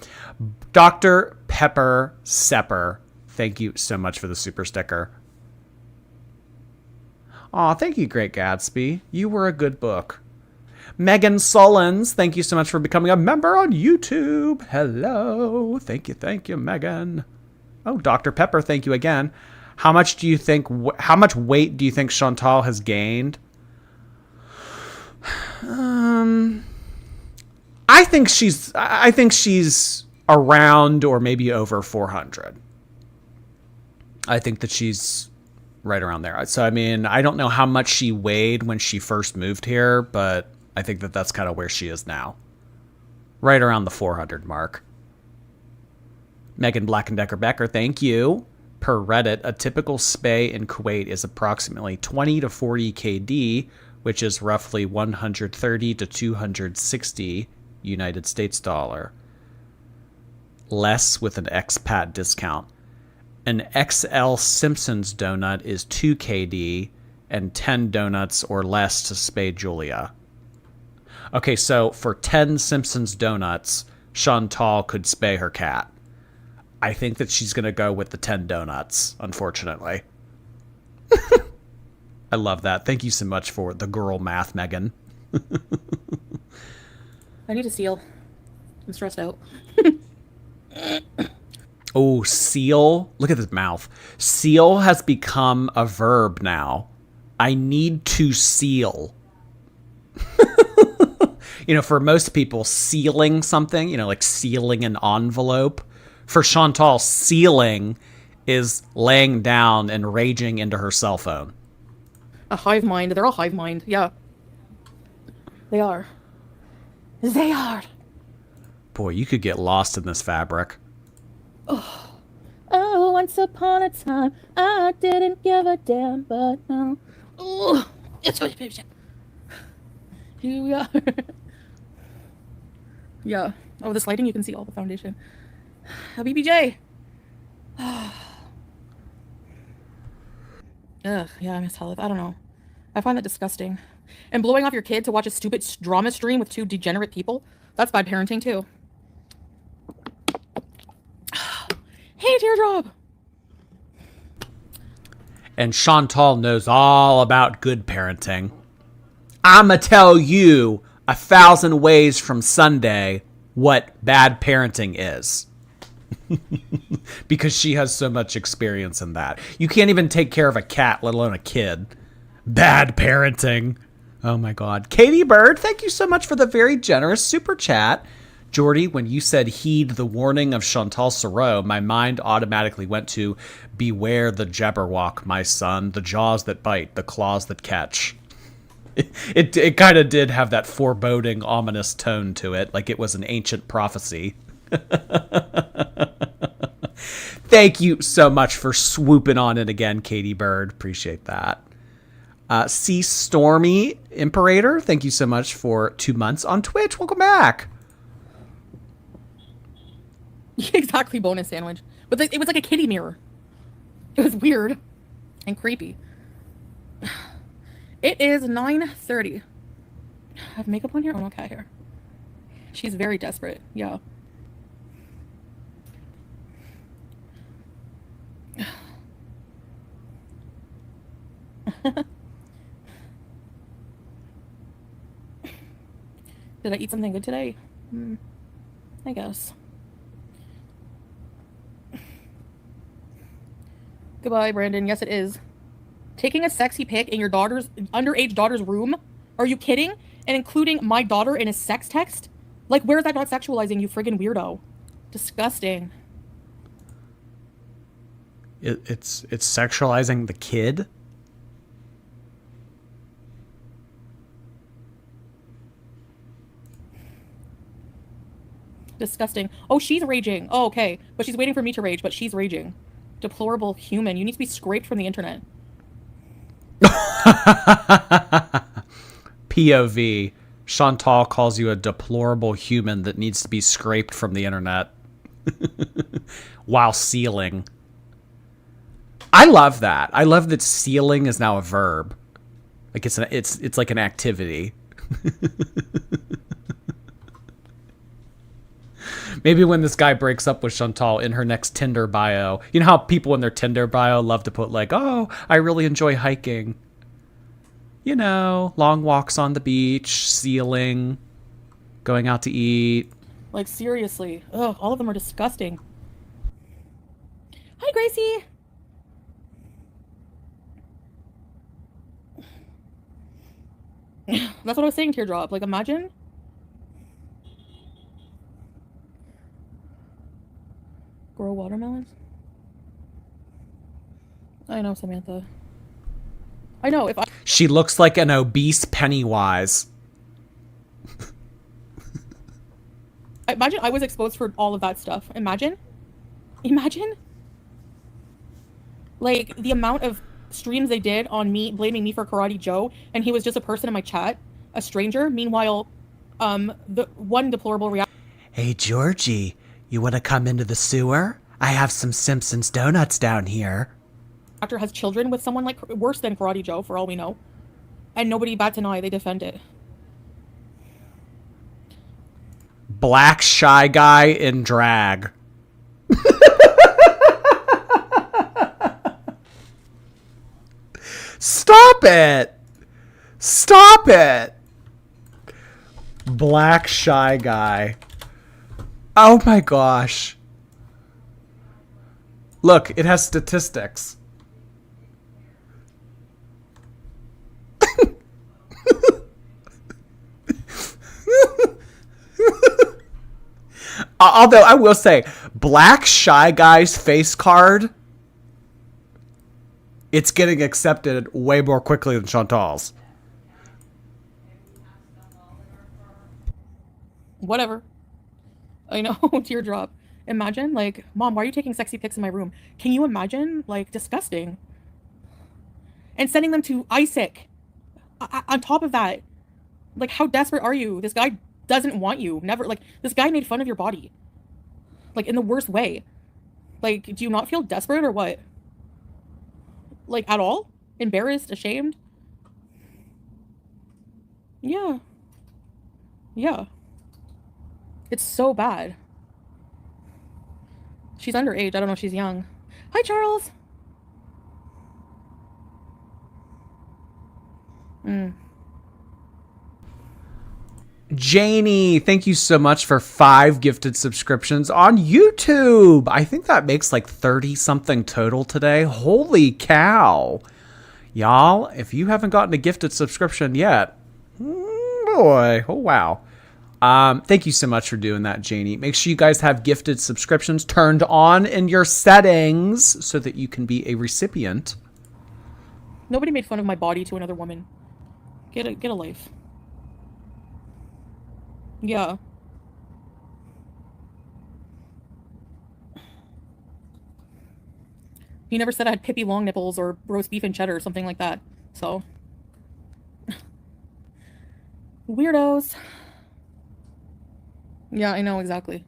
Dr. Pepper Sepper, thank you so much for the super sticker. Aw, thank you, Great Gatsby. You were a good book. Megan Sullins, thank you so much for becoming a member on YouTube. Hello. Thank you, Megan. Oh, Dr. Pepper, thank you again. How much weight do you think Shantal has gained? I think she's around or maybe over 400. I think that she's right around there. So, I mean, I don't know how much she weighed when she first moved here, but I think that that's kind of where she is now. Right around the 400 mark. Megan Blackendecker Becker, thank you. Per Reddit, a typical spay in Kuwait is approximately 20 to 40 KD, which is roughly 130 to 260 United States dollar. Less with an expat discount. An XL Simpsons donut is 2 KD and 10 donuts or less to spay Julia. Okay, so for 10 Simpsons donuts, Shantal could spay her cat. I think that she's going to go with the 10 donuts, unfortunately. I love that. Thank you so much for the girl math, Megan. I need a seal. I'm stressed out. Oh, seal. Look at this mouth. Seal has become a verb now. I need to seal. For most people, sealing something, like sealing an envelope. For Shantal, sealing is laying down and raging into her cell phone. A hive mind. They're all hive mind. Yeah. They are. They are. Boy, you could get lost in this fabric. Oh, once upon a time, I didn't give a damn, but now. Oh, it's so baby. Here we are. Yeah. Oh, this lighting, you can see all the foundation. A BBJ. Ugh, yeah, I miss Health. I don't know. I find that disgusting. And blowing off your kid to watch a stupid drama stream with two degenerate people, that's bad parenting too. Hey, Teardrop! And Shantal knows all about good parenting. I'ma tell you 1,000 ways from Sunday what bad parenting is. Because she has so much experience in that. You can't even take care of a cat, let alone a kid. Bad parenting. Oh my God. Katie Bird, thank you so much for the very generous super chat. Jordy, when you said heed the warning of Chantal Sorrow, my mind automatically went to beware the Jabberwock, my son, the jaws that bite, the claws that catch. It kind of did have that foreboding, ominous tone to it, like it was an ancient prophecy. Thank you so much for swooping on it again, Katie Bird. Appreciate that. C Stormy Imperator, thank you so much for 2 months on Twitch. Welcome back. Exactly, bonus sandwich. But it was like a kitty mirror. It was weird and creepy. It is 9:30. I have makeup on here? Oh, no cat hair. She's very desperate. Yeah. Did I eat something good today? I guess. Goodbye, Brandon. Yes, it is. Taking a sexy pic in your underage daughter's room? Are you kidding? And including my daughter in a sex text? Like, where is that not sexualizing, you friggin' weirdo? Disgusting. It's sexualizing the kid? Disgusting. Oh, she's raging. Oh, okay. But she's waiting for me to rage, but she's raging. Deplorable human. You need to be scraped from the internet. POV. Shantal calls you a deplorable human that needs to be scraped from the internet. While sealing. I love that. I love that sealing is now a verb. Like it's like an activity. Maybe when this guy breaks up with Shantal in her next Tinder bio, you know how people in their Tinder bio love to put like, oh, I really enjoy hiking. You know, long walks on the beach, sealing, going out to eat. Like, seriously. Ugh, all of them are disgusting. Hi, Gracie. That's what I was saying, Teardrop. Like, imagine. Grow watermelons? I know, Samantha. I know, if I... She looks like an obese Pennywise. Imagine I was exposed for all of that stuff. Imagine. Imagine, like, the amount of streams they did on me, blaming me for Karate Joe, and he was just a person in my chat, a stranger. Meanwhile, the one deplorable reaction. Hey, Georgie, you want to come into the sewer? I have some Simpsons donuts down here. Actor has children with someone like worse than Karate Joe, for all we know, and nobody bats an eye. They defend it. Black shy guy in drag. Stop it! Stop it! Black shy guy. Oh my gosh. Look, it has statistics. Although I will say, Black Shy Guy's face card, it's getting accepted way more quickly than Shantal's. Whatever. I know, teardrop. Imagine, like, Mom, why are you taking sexy pics in my room? Can you imagine? Like, disgusting. And sending them to Isaac. On top of that, like, how desperate are you? This guy doesn't want you. Never. Like, this guy made fun of your body. Like, in the worst way. Like, do you not feel desperate or what? Like, at all? Embarrassed? Ashamed? Yeah. Yeah. It's so bad. She's underage. I don't know if she's young. Hi, Charles. Janie, thank you so much for 5 gifted subscriptions on YouTube. I think that makes like 30-something total today. Holy cow. Y'all, if you haven't gotten a gifted subscription yet, boy, oh wow. Thank you so much for doing that, Janie. Make sure you guys have gifted subscriptions turned on in your settings so that you can be a recipient. Nobody made fun of my body to another woman. Get a life. Yeah. He never said I had Pippi long nipples or roast beef and cheddar or something like that. So. Weirdos. Yeah, I know, exactly.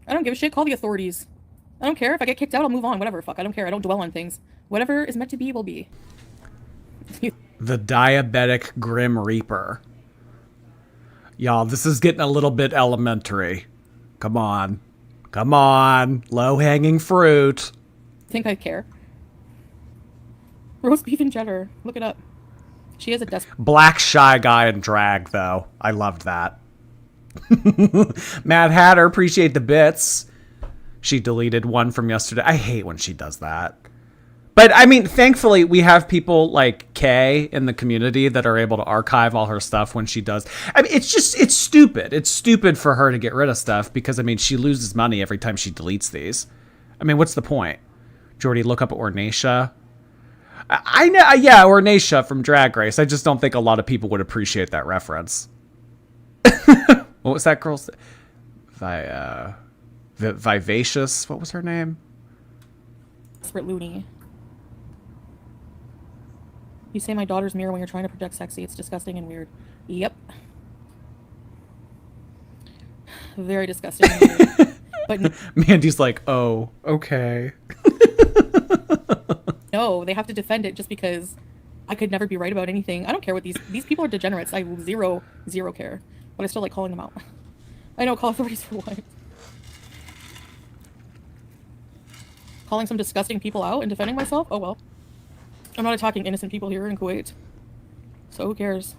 I don't give a shit. Call the authorities. I don't care. If I get kicked out, I'll move on. Whatever. Fuck, I don't care. I don't dwell on things. Whatever is meant to be will be. The diabetic Grim Reaper. Y'all, this is getting a little bit elementary. Come on. Come on. Low-hanging fruit. Think I care. Roast beef and cheddar. Look it up. She has a desk. Black shy guy in drag, though. I loved that. Mad Hatter, appreciate the bits. She deleted one from yesterday. I hate when she does that. But, I mean, thankfully, we have people like Kay in the community that are able to archive all her stuff when she does. I mean, it's stupid. It's stupid for her to get rid of stuff because, I mean, she loses money every time she deletes these. I mean, what's the point? Jordy, look up Ornacia. I know, yeah, Ornacia from Drag Race. I just don't think a lot of people would appreciate that reference. What was that girl's? Vivacious. What was her name? Desperate loony. You say my daughter's mirror when you're trying to project sexy. It's disgusting and weird. Yep. Very disgusting and weird. But Mandy's like, oh, okay. no, they have to defend it just because I could never be right about anything. I don't care what these people are degenerates. I zero care. But I still like calling them out. I know, call authorities for what? Calling some disgusting people out and defending myself? Oh well. I'm not attacking innocent people here in Kuwait. So who cares?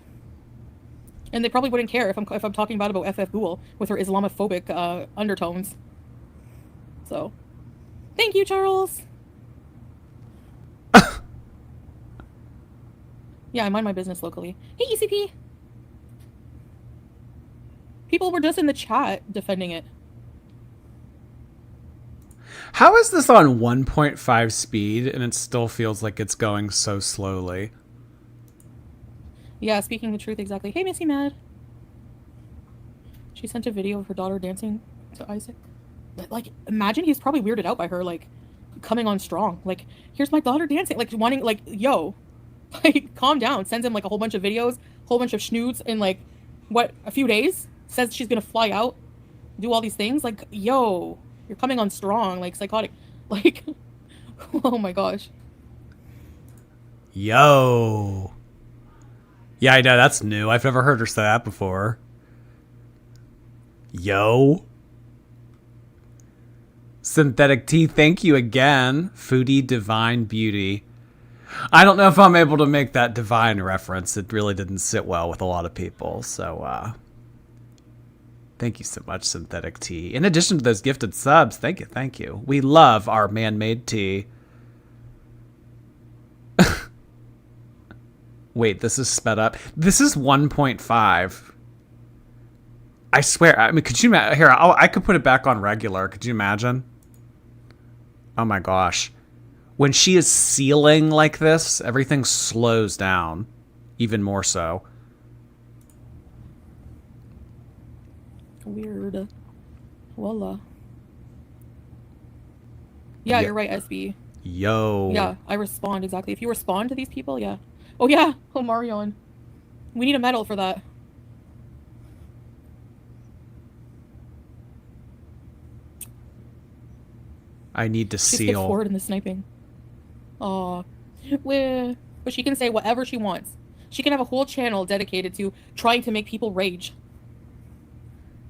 And they probably wouldn't care if I'm talking bad about FF Ghoul with her Islamophobic undertones. So, thank you, Charles. Yeah, I mind my business locally. Hey, ECP. People were just in the chat defending it. How is this on 1.5 speed and it still feels like it's going so slowly? Yeah, speaking the truth, exactly. Hey, Missy Mad. She sent a video of her daughter dancing to Isaac. Like, imagine he's probably weirded out by her, like, coming on strong. Like, here's my daughter dancing. Like, wanting, like, yo. Like, calm down. Sends him, like, a whole bunch of videos, whole bunch of schnoots in, like, what, a few days? Says she's gonna fly out, do all these things. Like, yo, you're coming on strong. Like, psychotic. Like, oh my gosh. Yo. Yeah, I know, that's new. I've never heard her say that before. Yo. Synthetic Tea, thank you again. Foodie Divine Beauty. I don't know if I'm able to make that divine reference. It really didn't sit well with a lot of people. So, thank you so much, Synthetic Tea. In addition to those gifted subs, thank you, thank you. We love our man-made tea. Wait, this is sped up. This is 1.5. I swear. I mean, could you here? I could put it back on regular. Could you imagine? Oh my gosh. When she is sealing like this, everything slows down even more so. Weird. Voila. Yeah, you're right, SB. Yo. Yeah, I respond exactly. If you respond to these people, yeah. Oh yeah, oh Marion. We need a medal for that. I need to She seal. skipped forward in the sniping. Aw. But she can say whatever she wants. She can have a whole channel dedicated to trying to make people rage.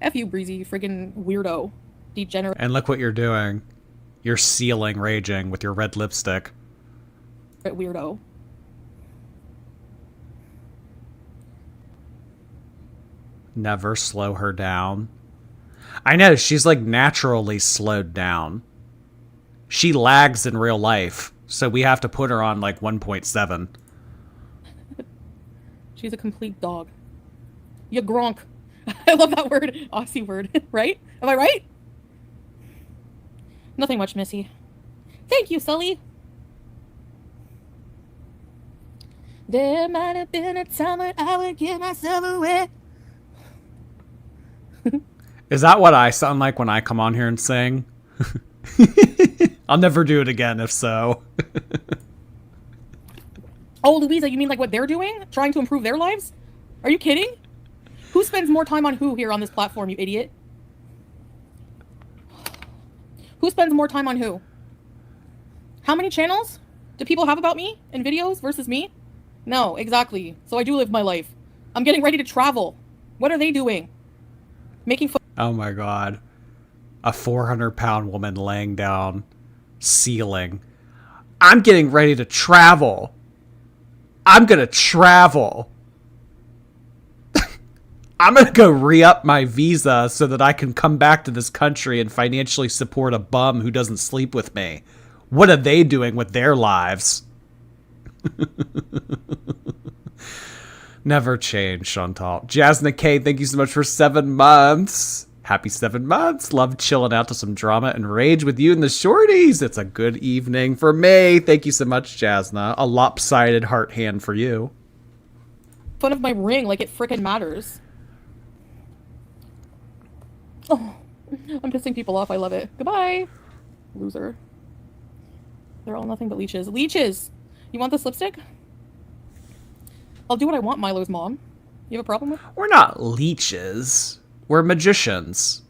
F you, Breezy, friggin' weirdo. Degenerate. And look what you're doing. You're sealing raging with your red lipstick. Weirdo. Never slow her down. I know, she's like naturally slowed down. She lags in real life, so we have to put her on like 1.7. She's a complete dog. You gronk. I love that word. Aussie word. Right? Am I right? Nothing much, Missy. Thank you, Sully. There might have been a time when I would give myself away. Is that what I sound like when I come on here and sing? I'll never do it again if so. Oh, Louisa, you mean like what they're doing? Trying to improve their lives? Are you kidding? Who spends more time on who here on this platform, you idiot? Who spends more time on who? How many channels do people have about me in videos versus me? No, exactly. So I do live my life. I'm getting ready to travel. What are they doing? Making fun. Oh my god. A 400-pound woman laying down, sealing. I'm getting ready to travel. I'm gonna travel. I'm gonna go re-up my visa so that I can come back to this country and financially support a bum who doesn't sleep with me. What are they doing with their lives? Never change, Shantal. Jasna K, thank you so much for 7 months. Happy 7 months. Love chilling out to some drama and rage with you and the shorties. It's a good evening for me. Thank you so much, Jasna. A lopsided heart hand for you. Fun of my ring like it frickin' matters. Oh, I'm pissing people off. I love it. Goodbye. Loser. They're all nothing but leeches. Leeches! You want this lipstick? I'll do what I want, Milo's mom. You have a problem with it? We're not leeches. We're magicians.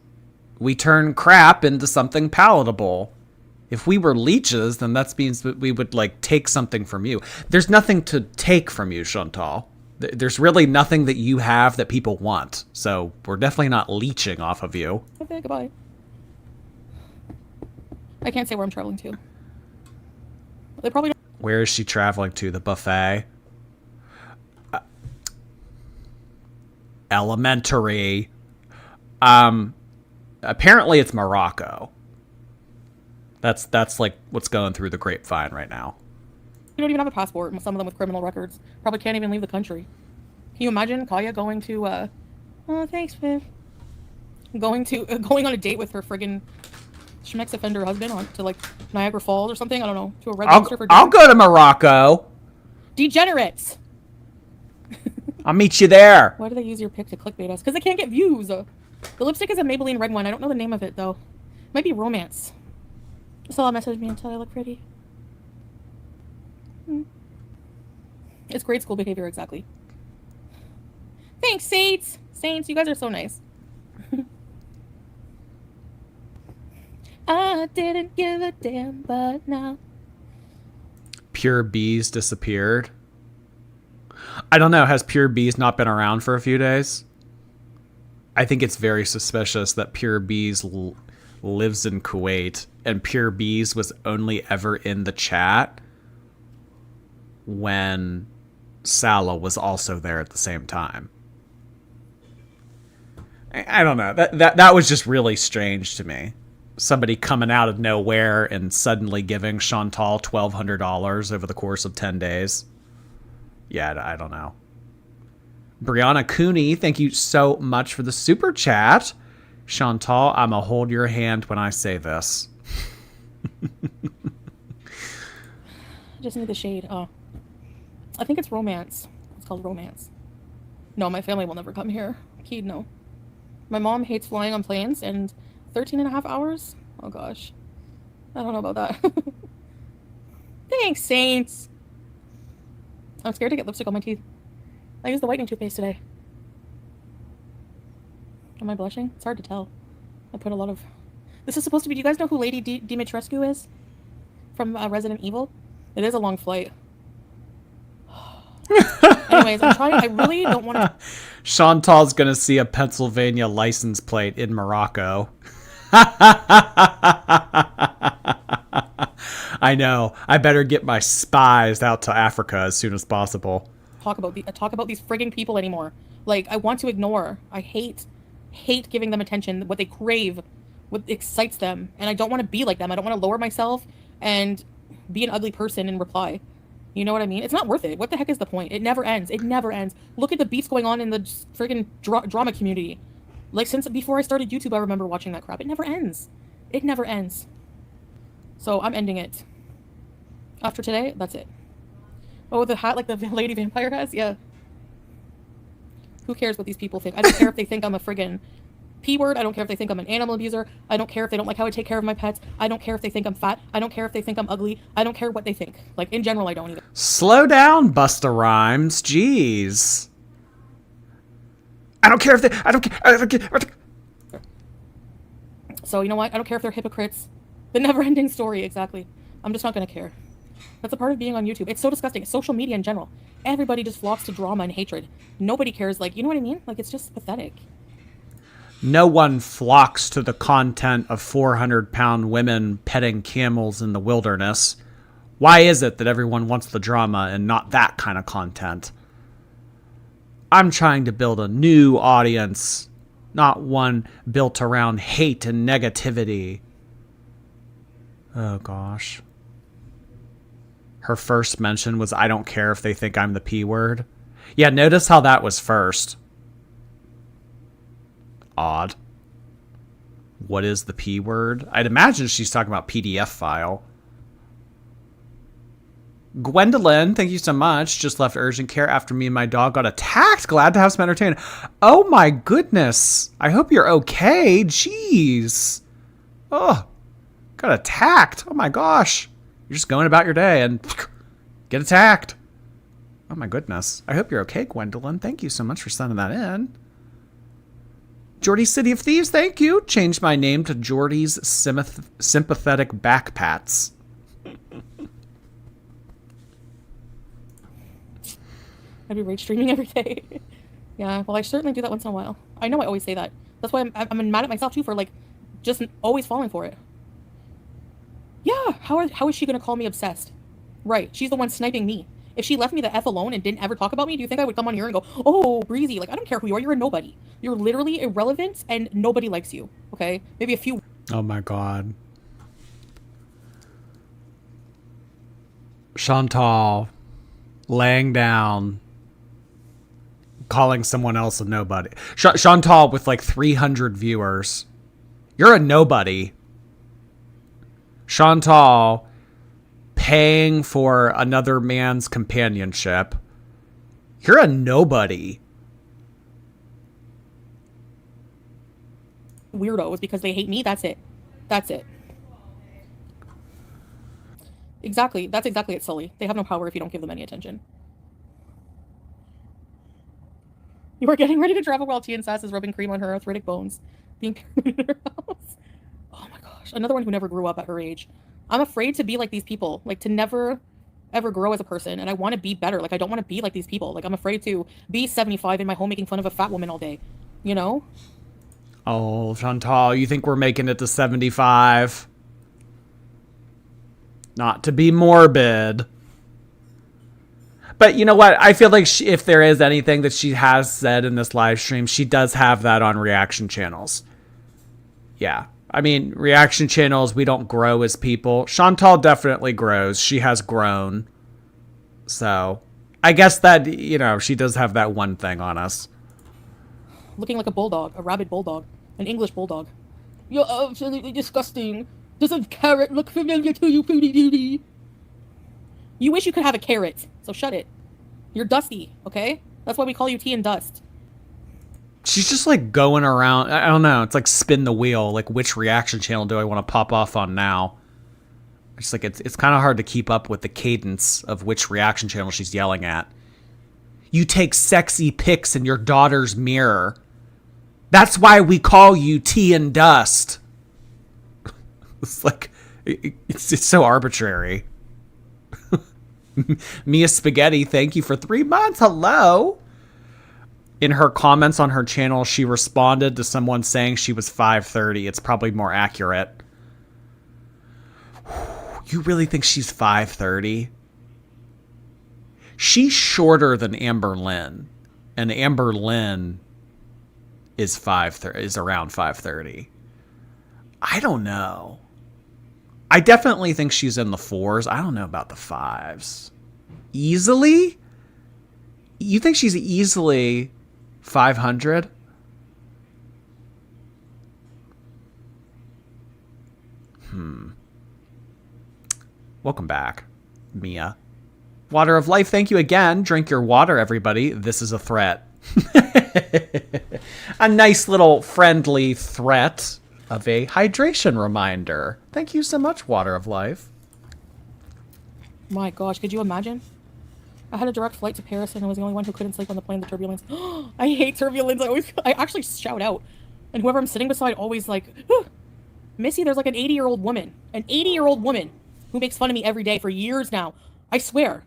We turn crap into something palatable. If we were leeches, then that means that we would, like, take something from you. There's nothing to take from you, Shantal. There's really nothing that you have that people want. So we're definitely not leeching off of you. Okay, goodbye. I can't say where I'm traveling to. They probably don't. Where is she traveling to? The buffet? Elementary. Apparently it's Morocco. That's like what's going through the grapevine right now. You don't even have a passport, and some of them with criminal records. Probably can't even leave the country. Can you imagine Kaya going to, oh, thanks, Viv. Going on a date with her friggin' schmex offender husband to, like, Niagara Falls or something? I don't know. To a red lobster for dinner? I'll go to Morocco. Degenerates! I'll meet you there. Why do they use your pic to clickbait us? Because they can't get views. The lipstick is a Maybelline red one. I don't know the name of it, though. It might be Romance. Stella messaged me until I look pretty. It's grade school behavior, exactly. Thanks, Saints! Saints, you guys are so nice. I didn't give a damn, but now. Pure Bees disappeared. I don't know. Has Pure Bees not been around for a few days? I think it's very suspicious that Pure Bees lives in Kuwait, and Pure Bees was only ever in the chat when Salah was also there at the same time. I don't know. That was just really strange to me. Somebody coming out of nowhere and suddenly giving Shantal $1,200 over the course of 10 days. Yeah, I don't know. Brianna Cooney, thank you so much for the super chat. Shantal, I'ma hold your hand when I say this. I just need the shade. Oh. I think it's Romance. It's called Romance. No, my family will never come here. Keed, no. My mom hates flying on planes, and 13 and a half hours? Oh gosh. I don't know about that. Thanks, Saints! I'm scared to get lipstick on my teeth. I used the whitening toothpaste today. Am I blushing? It's hard to tell. I put a lot of... This is supposed to be... Do you guys know who Lady Dimitrescu is? From Resident Evil? It is a long flight. Anyways, I'm trying... I really don't want to... Chantal's gonna see a Pennsylvania license plate in Morocco. I know. I better get my spies out to Africa as soon as possible. Talk about these frigging people anymore. Like, I want to ignore. I hate giving them attention. What they crave, what excites them, and I don't want to be like them. I don't want to lower myself and be an ugly person in reply. You know what I mean? It's not worth it. What the heck is the point? It never ends. It never ends. Look at the beats going on in the friggin' drama community. Like, since before I started YouTube, I remember watching that crap. It never ends. It never ends. So I'm ending it. After today, that's it. Oh, the hat like the lady vampire has? Yeah. Who cares what these people think? I don't care if they think I'm a friggin' P-word. I don't care if they think I'm an animal abuser. I don't care if they don't like how I take care of my pets. I don't care if they think I'm fat. I don't care if they think I'm ugly. I don't care what they think. Like, in general, I don't either. Slow down, Busta Rhymes. Jeez. I don't care if they... I don't care. So, you know what? I don't care if they're hypocrites. The never-ending story, exactly. I'm just not going to care. That's a part of being on YouTube. It's so disgusting. It's social media in general. Everybody just flocks to drama and hatred. Nobody cares. Like, you know what I mean? Like, it's just pathetic. No one flocks to the content of 400-pound women petting camels in the wilderness. Why is it that everyone wants the drama and not that kind of content? I'm trying to build a new audience, not one built around hate and negativity. Oh, gosh. Her first mention was, I don't care if they think I'm the P word. Yeah, notice how that was first. Odd. What is the P word? I'd imagine she's talking about PDF file. Gwendolyn, thank you so much. Just left urgent care after me and my dog got attacked. Glad to have some entertainment. Oh my goodness. I hope you're okay. Jeez. Oh, got attacked. Oh my gosh. You're just going about your day and get attacked. Oh my goodness. I hope you're okay, Gwendolyn. Thank you so much for sending that in. Jordy City of Thieves, thank you. Changed my name to Jordy's Sympathetic Backpats. I'd be rage streaming every day. Yeah, well, I certainly do that once in a while. I know I always say that. That's why I'm mad at myself, too, for, like, just always falling for it. Yeah, how is she going to call me obsessed? Right, she's the one sniping me. If she left me the F alone and didn't ever talk about me, do you think I would come on here and go, oh, Breezy, like, I don't care who you are, you're a nobody. You're literally irrelevant and nobody likes you, okay? Maybe a few... Oh my god. Shantal, laying down, calling someone else a nobody. Shantal with like 300 viewers. You're a nobody. Shantal paying for another man's companionship. You're a nobody. weirdos because they hate me. That's it. That's it. Exactly. That's exactly it, Sully. They have no power if you don't give them any attention. You are getting ready to travel while T and Sass is rubbing cream on her arthritic bones. Being in her house. Oh my gosh. Another one who never grew up at her age. I'm afraid to be like these people. Like, to never, ever grow as a person. And I want to be better. Like, I don't want to be like these people. Like, I'm afraid to be 75 in my home making fun of a fat woman all day. You know? Oh, Chantal, you think we're making it to 75? Not to be morbid. But you know what? I feel like if there is anything that she has said in this live stream, she does have that on reaction channels. Yeah. I mean, reaction channels, we don't grow as people. Chantal definitely grows. She has grown. So, I guess that, you know, she does have that one thing on us. Looking like a bulldog. A rabid bulldog. An English bulldog. You're absolutely disgusting. Does a carrot look familiar to you, Foodie? You wish you could have a carrot, so shut it. You're dusty, okay? That's why we call you Tea and Dust. She's just like going around. I don't know. It's like spin the wheel. Like, which reaction channel do I want to pop off on now? It's like it's kind of hard to keep up with the cadence of which reaction channel she's yelling at. You take sexy pics in your daughter's mirror. That's why we call you Tea and Dust. It's like, it's so arbitrary. Mia Spaghetti, thank you for 3 months. Hello. In her comments on her channel, she responded to someone saying she was 5'30". It's probably more accurate. You really think she's 5'30"? She's shorter than Amber Lynn. And Amber Lynn is around 5'30". I don't know. I definitely think she's in the 4s. I don't know about the 5s. Easily? You think she's easily 500? Welcome back, Mia. Water of Life, thank you again. Drink your water, everybody. This is a threat. A nice little friendly threat of a hydration reminder. Thank you so much, Water of Life. My gosh, could you imagine? I had a direct flight to Paris and I was the only one who couldn't sleep on the plane. The turbulence. I hate turbulence. I actually shout out. And whoever I'm sitting beside always like, Missy, there's like an 80-year-old woman. An 80-year-old woman who makes fun of me every day for years now. I swear.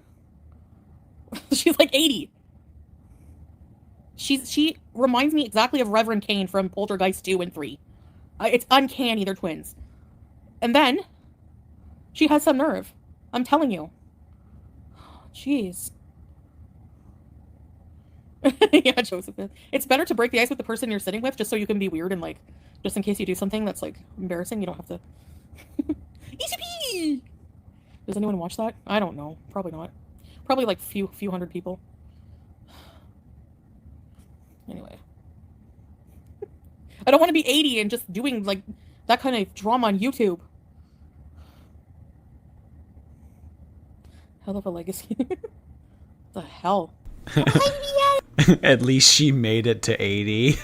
She's like 80. She reminds me exactly of Reverend Kane from Poltergeist 2 and 3. It's uncanny, they're twins. And then, she has some nerve. I'm telling you. Jeez. Yeah, Joseph. It's better to break the ice with the person you're sitting with, just so you can be weird and, like, just in case you do something that's, like, embarrassing, you don't have to... Easy. Does anyone watch that? I don't know. Probably not. Probably, like, few hundred people. Anyway. I don't want to be 80 and just doing, like, that kind of drama on YouTube. Hell of a legacy. The hell? At least she made it to 80.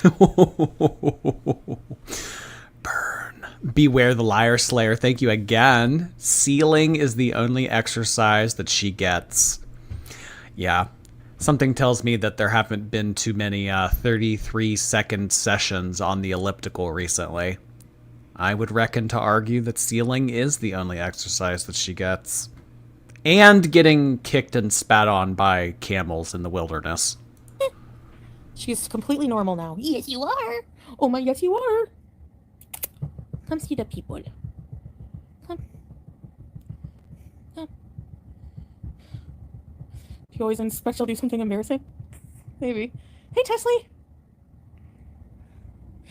Burn. Beware the Liar Slayer. Thank you again. Sealing is the only exercise that she gets. Yeah. Something tells me that there haven't been too many 33-second sessions on the elliptical recently. I would reckon to argue that sealing is the only exercise that she gets. And getting kicked and spat on by camels in the wilderness. She's completely normal now. Yes, you are. Oh my, yes, you are. Come see the people. Come. Come. You always expect she'll do something embarrassing? Maybe. Hey, Tesley.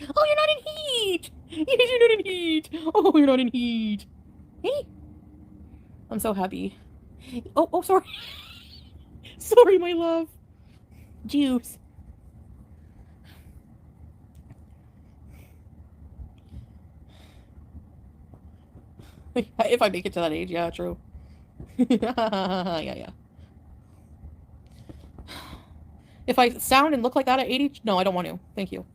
Oh, you're not in heat. Yes, you're not in heat. Oh, you're not in heat. Hey. I'm so happy. Oh, sorry. Sorry, my love. Juice. If I make it to that age, yeah, true. Yeah. If I sound and look like that at 80, no, I don't want to. Thank you.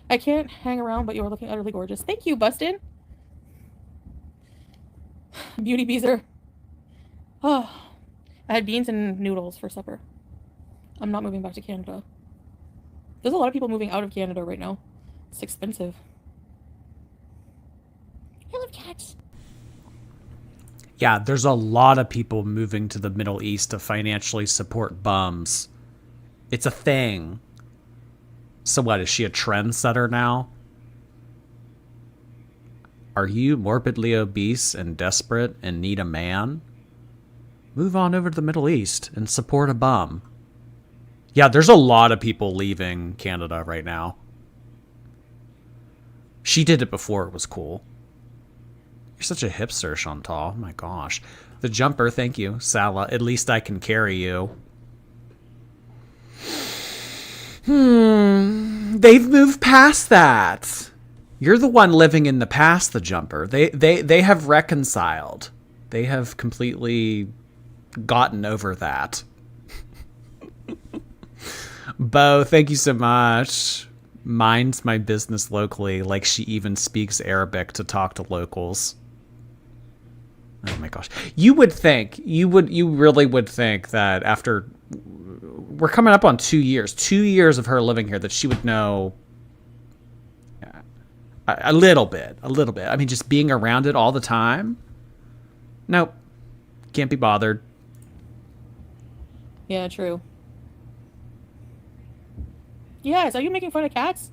I can't hang around, but you're looking utterly gorgeous. Thank you, Bustin. Beauty Beezer. Oh, I had beans and noodles for supper. I'm not moving back to Canada. There's a lot of people moving out of Canada right now. It's expensive. I love cats. Yeah, there's a lot of people moving to the Middle East to financially support bums. It's a thing. So what, is she a trendsetter now? Are you morbidly obese and desperate and need a man? Move on over to the Middle East and support a bum. Yeah, there's a lot of people leaving Canada right now. She did it before it was cool. You're such a hipster, Shantal. Oh my gosh. The jumper, thank you. Sala, at least I can carry you. They've moved past that. You're the one living in the past, the jumper. They have reconciled. They have completely gotten over that. Bo, thank you so much. Minds my business locally, like she even speaks Arabic to talk to locals. Oh my gosh. You really would think that after we're coming up on 2 years, 2 years of her living here, that she would know a little bit. I mean, just being around it all the time. Nope. Can't be bothered. Yeah, true. Yes, are you making fun of cats?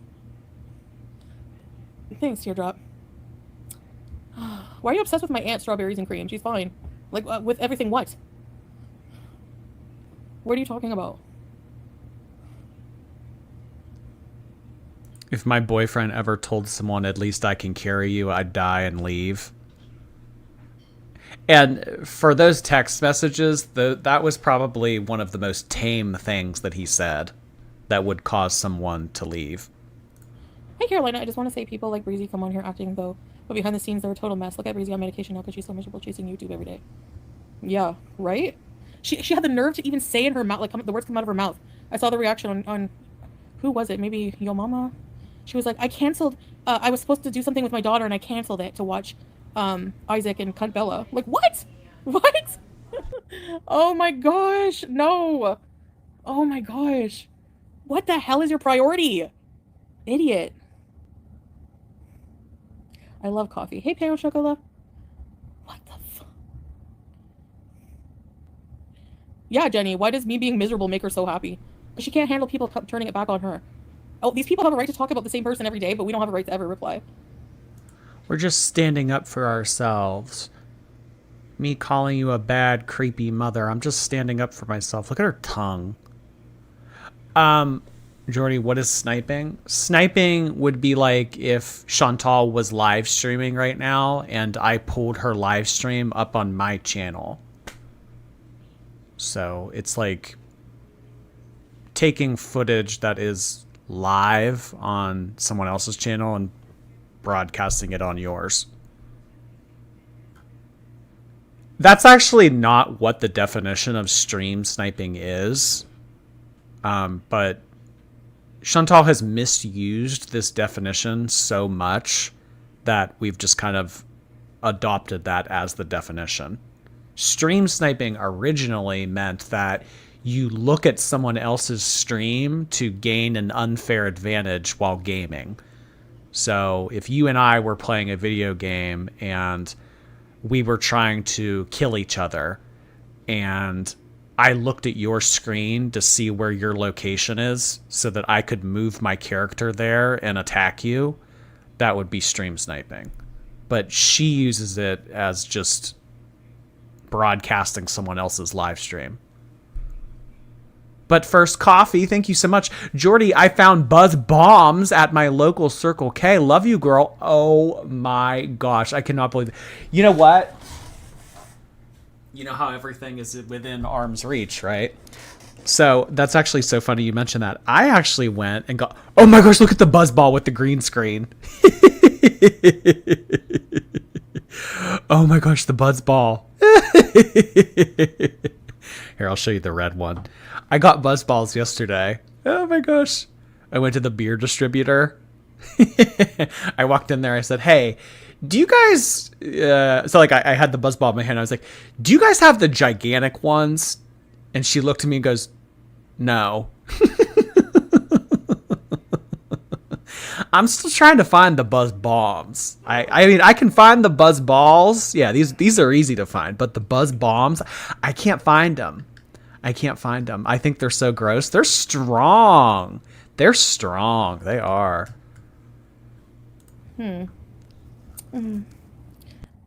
Thanks, Teardrop. Why are you obsessed with my aunt Strawberries and Cream? She's fine. Like, with everything what? What are you talking about? If my boyfriend ever told someone, at least I can carry you, I'd die and leave. And for those text messages, that was probably one of the most tame things that he said that would cause someone to leave. Hey, Carolina, I just want to say people like Breezy come on here acting, though. But behind the scenes, they're a total mess. Look at Breezy on medication now because she's so miserable chasing YouTube every day. Yeah, right? She had the nerve to even say in her mouth, like, the words come out of her mouth. I saw the reaction on who was it? Maybe Yo Mama? She was like, I canceled, I was supposed to do something with my daughter and I canceled it to watch Isaac and Cunt Bella. Like, what? What? Oh my gosh, no. Oh my gosh. What the hell is your priority? Idiot. I love coffee. Hey, Peo Chocolat. What the fuck? Yeah, Jenny, why does me being miserable make her so happy? Because she can't handle people turning it back on her. Oh, these people have a right to talk about the same person every day, but we don't have a right to ever reply. We're just standing up for ourselves. Me calling you a bad, creepy mother. I'm just standing up for myself. Look at her tongue. Jordy, what is sniping? Sniping would be like if Shantal was live streaming right now and I pulled her live stream up on my channel. So it's like taking footage that is live on someone else's channel and broadcasting it on yours. That's actually not what the definition of stream sniping is. But Shantal has misused this definition so much that we've just kind of adopted that as the definition. Stream sniping originally meant that you look at someone else's stream to gain an unfair advantage while gaming. So if you and I were playing a video game and we were trying to kill each other and I looked at your screen to see where your location is so that I could move my character there and attack you, that would be stream sniping. But she uses it as just broadcasting someone else's live stream. But first, coffee. Thank you so much. Jordy, I found Buzz Bombs at my local Circle K. Love you, girl. Oh my gosh. I cannot believe it. You know what? You know how everything is within arm's reach, right? So that's actually so funny you mentioned that. I actually went and got, oh my gosh, look at the buzz ball with the green screen. Oh my gosh, the buzz ball. Here, I'll show you the red one. I got buzz balls yesterday. Oh my gosh. I went to the beer distributor. I walked in there. I said, "Hey, do you guys?" So like, I had the buzz ball in my hand. I was like, "Do you guys have the gigantic ones?" And she looked at me and goes, "No." I'm still trying to find the buzz bombs. I mean, I can find the buzz balls. Yeah, these are easy to find, but the buzz bombs, I can't find them. I can't find them. I think they're so gross. They're strong. They're strong. They are.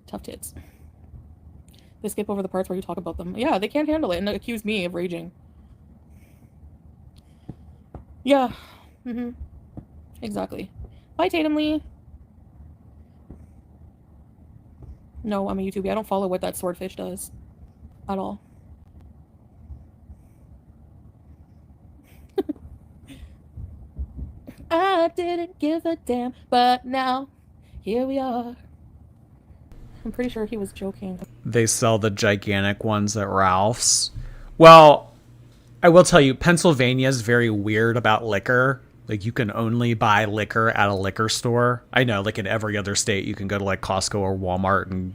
Tough tits. They skip over the parts where you talk about them. Yeah, they can't handle it and accuse me of raging. Yeah. Exactly. Bye, Tatum Lee. No, I'm a YouTuber. I don't follow what that swordfish does. At all. I didn't give a damn, but now, here we are. I'm pretty sure he was joking. They sell the gigantic ones at Ralph's. Well, I will tell you, Pennsylvania is very weird about liquor. Like, you can only buy liquor at a liquor store. I know, like, in every other state, you can go to, like, Costco or Walmart and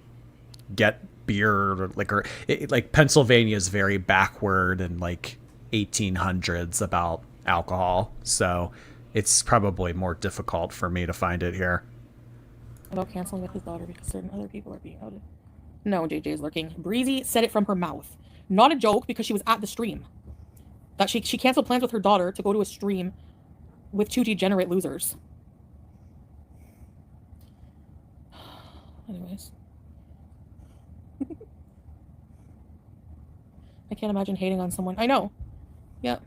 get beer or liquor. Like, Pennsylvania is very backward in, like, 1800s about alcohol. So it's probably more difficult for me to find it here. About canceling with his daughter because certain other people are being outed. No, JJ is lurking. Breezy said it from her mouth. Not a joke, because she was at the stream. That she canceled plans with her daughter to go to a stream with two degenerate losers. Anyways. I can't imagine hating on someone. I know. Yeah.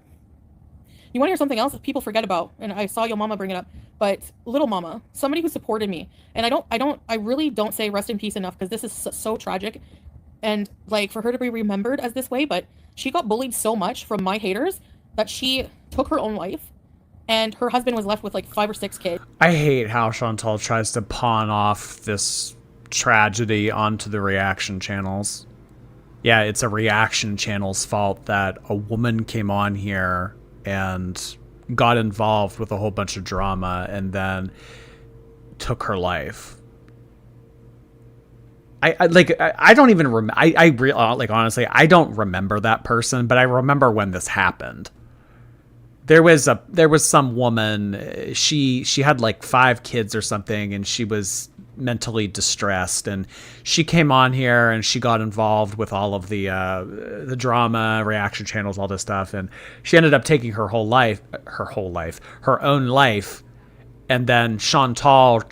You want to hear something else that people forget about? And I saw your mama bring it up. But little mama, somebody who supported me. And I really don't say rest in peace enough, because this is so tragic. And like, for her to be remembered as this way, but she got bullied so much from my haters that she took her own life. And her husband was left with like 5 or 6 kids. I hate how Shantal tries to pawn off this tragedy onto the reaction channels. Yeah, it's a reaction channel's fault that a woman came on here and got involved with a whole bunch of drama and then took her life. I don't even remember. Like, honestly, I don't remember that person, but I remember when this happened. There was some woman, she had like 5 kids or something, and she was mentally distressed, and she came on here and she got involved with all of the drama, reaction channels, all this stuff, and she ended up taking her own life, and then Shantal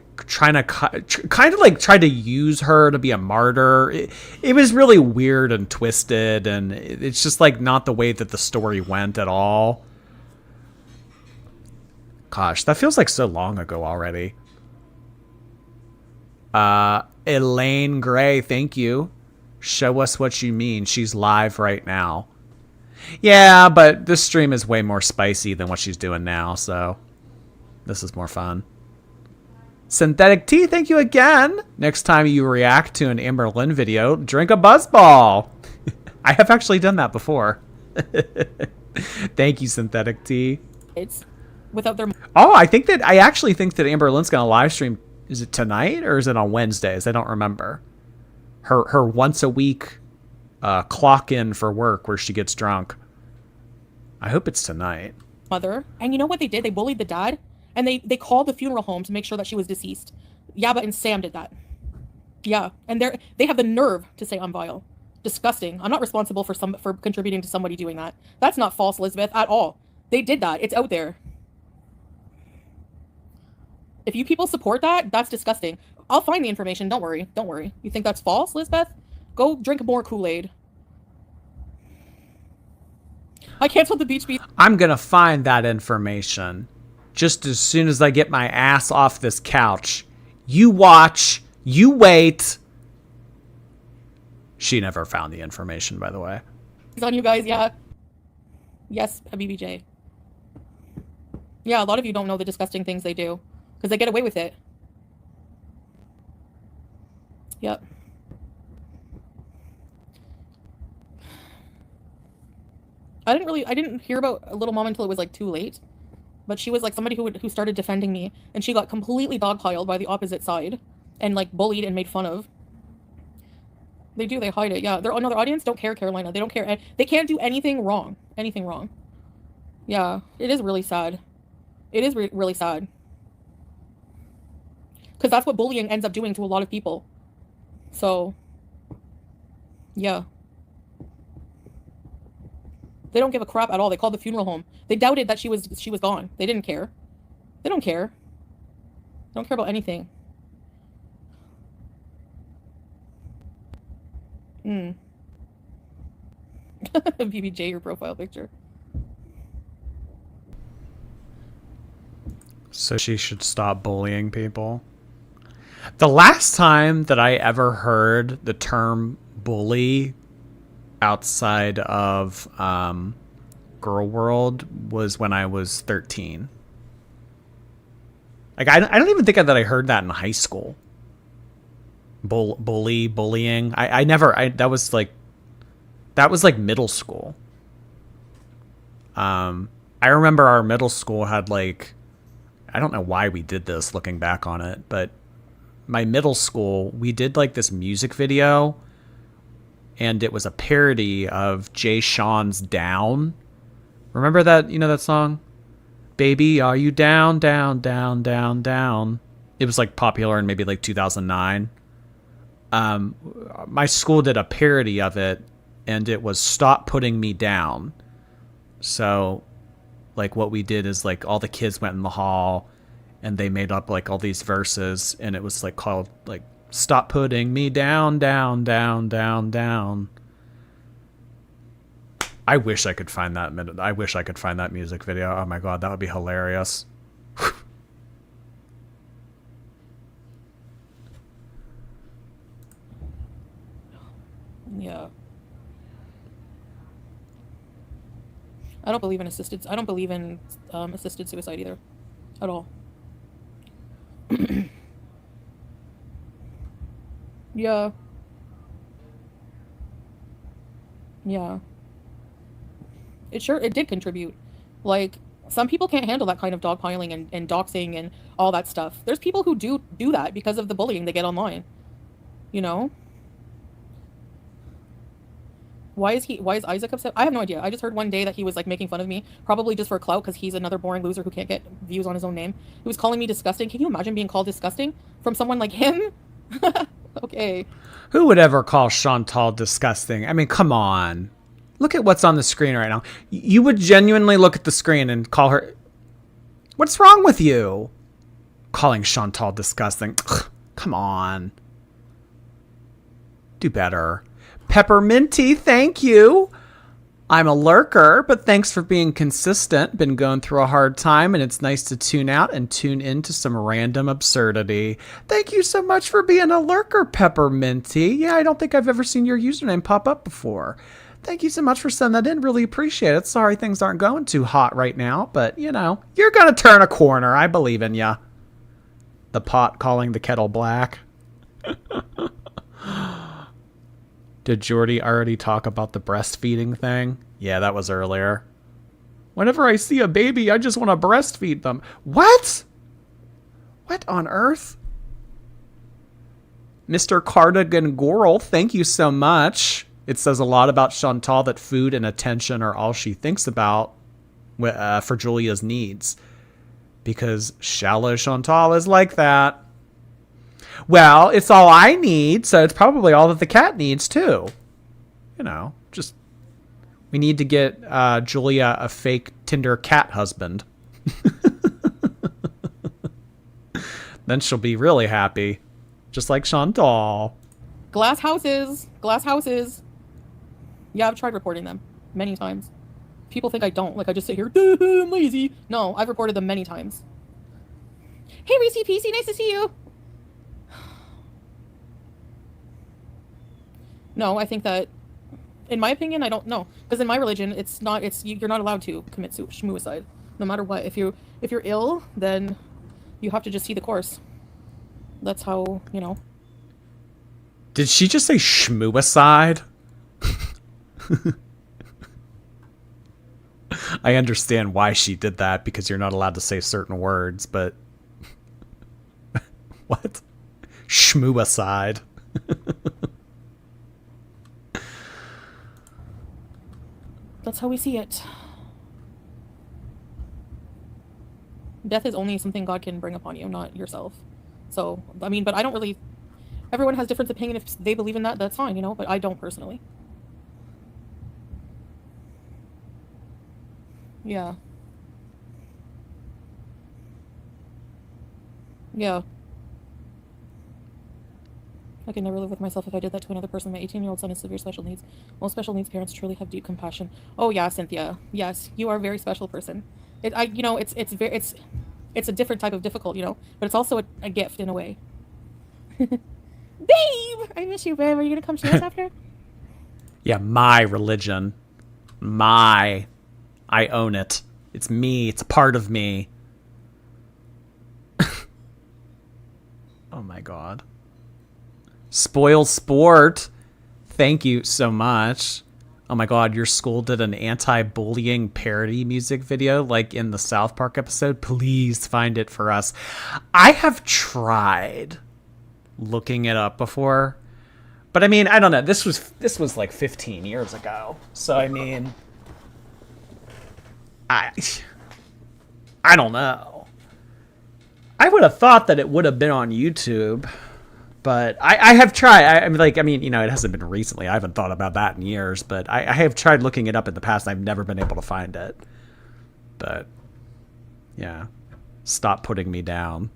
tried to use her to be a martyr. It was really weird and twisted, and it's just like not the way that the story went at all. Gosh, that feels like so long ago already. Elaine Gray, thank you. Show us what you mean. She's live right now. Yeah, but this stream is way more spicy than what she's doing now, so this is more fun. Synthetic Tea, thank you again. Next time you react to an Amber Lynn video, drink a buzzball. I have actually done that before. Thank you, Synthetic Tea. It's without their... Oh, I actually think that Amber Lynn's going to live stream. Is it tonight or is it on Wednesdays? I don't remember. Her once a week clock in for work where she gets drunk. I hope it's tonight. Mother. And you know what they did? They bullied the dad, and they called the funeral home to make sure that she was deceased. Yaba and Sam did that. Yeah, and they have the nerve to say I'm vile. Disgusting. I'm not responsible for contributing to somebody doing that. That's not false, Elizabeth, at all. They did that. It's out there. If you people support that, that's disgusting. I'll find the information. Don't worry. Don't worry. You think that's false, Lisbeth? Go drink more Kool-Aid. I canceled the beach. I'm going to find that information just as soon as I get my ass off this couch. You watch. You wait. She never found the information, by the way. It's on you guys, yeah. Yes, a BBJ. Yeah, a lot of you don't know the disgusting things they do. Because they get away with it. Yep. I didn't hear about a Little Mom until it was like too late. But she was like somebody who started defending me, and she got completely dogpiled by the opposite side, and like bullied and made fun of. They do. They hide it. Yeah. Their audience don't care, Carolina. They don't care. They can't do anything wrong. Anything wrong. Yeah. It is really sad. It is really sad. Because that's what bullying ends up doing to a lot of people. So, yeah. They don't give a crap at all. They called the funeral home. They doubted that she was gone. They didn't care. They don't care. They don't care about anything. BBJ, your profile picture. So she should stop bullying people. The last time that I ever heard the term bully outside of girl world was when I was 13. Like I don't even think that I heard that in high school. Bullying. That was like middle school. I remember our middle school had like, I don't know why we did this looking back on it, but my middle school, we did like this music video, and it was a parody of Jay Sean's Down. Remember that, you know that song? Baby, are you down, down, down, down, down? It was like popular in maybe like 2009. My school did a parody of it, and it was Stop Putting Me Down. So like what we did is like all the kids went in the hall and they made up like all these verses, and it was like called like Stop Putting Me Down, down, down, down, down. I wish I could find that music video. Oh my god, that would be hilarious. Yeah. I don't believe in assisted suicide either. At all. Yeah. Yeah. It did contribute. Like, some people can't handle that kind of dogpiling and doxing and all that stuff. There's people who do that because of the bullying they get online. You know? Why is Isaac upset? I have no idea. I just heard one day that he was like making fun of me, probably just for clout, because he's another boring loser who can't get views on his own name. He was calling me disgusting. Can you imagine being called disgusting from someone like him? Okay. Who would ever call Shantal disgusting? I mean, come on. Look at what's on the screen right now. You would genuinely look at the screen and call her... What's wrong with you? Calling Shantal disgusting. Ugh, come on. Do better. Pepperminty, thank you. I'm a lurker, but thanks for being consistent. Been going through a hard time, and it's nice to tune out and tune into some random absurdity. Thank you so much for being a lurker, Pepperminty. Yeah, I don't think I've ever seen your username pop up before. Thank you so much for sending that in. Really appreciate it. Sorry things aren't going too hot right now, but, you know, you're going to turn a corner. I believe in ya. The pot calling the kettle black. Did Jordy already talk about the breastfeeding thing? Yeah, that was earlier. Whenever I see a baby, I just want to breastfeed them. What? What on earth? Mr. Cardigan Goral, thank you so much. It says a lot about Shantal that food and attention are all she thinks about for Julia's needs. Because shallow Shantal is like that. Well, it's all I need, so it's probably all that the cat needs, too. You know, just... We need to get Julia a fake Tinder cat husband. Then she'll be really happy. Just like Shantal. Glass houses. Glass houses. Yeah, I've tried reporting them many times. People think I don't. Like, I just sit here, I'm lazy. No, I've reported them many times. Hey, Reese PC, nice to see you. No, I think that, in my opinion, I don't know. Because in my religion, you're not allowed to commit suicide. No matter what. If you're ill, then you have to just see the course. That's how, you know. Did she just say schmooicide? I understand why she did that, because you're not allowed to say certain words, but what? Shmoo aside. That's how we see it. Death is only something God can bring upon you, not yourself. So, I mean, but I don't really... Everyone has different opinion. If they believe in that, that's fine, you know? But I don't personally. Yeah. Yeah. I could never live with myself if I did that to another person. My 18-year-old son has severe special needs. Most special needs parents truly have deep compassion. Oh yeah, Cynthia. Yes, you are a very special person. It's a different type of difficult, you know, but it's also a gift in a way. Babe, I miss you, babe. Are you gonna come to us after? Yeah, my religion. I own it. It's me. It's a part of me. Oh my god. Spoil Sport. Thank you so much. Oh my god, your school did an anti-bullying parody music video like in the South Park episode. Please find it for us. I have tried looking it up before, but I mean, I don't know. This was like 15 years ago. So I mean, I don't know. I would have thought that it would have been on YouTube. But I have tried. I mean, you know, it hasn't been recently. I haven't thought about that in years. But I have tried looking it up in the past. And I've never been able to find it. But, yeah. Stop putting me down.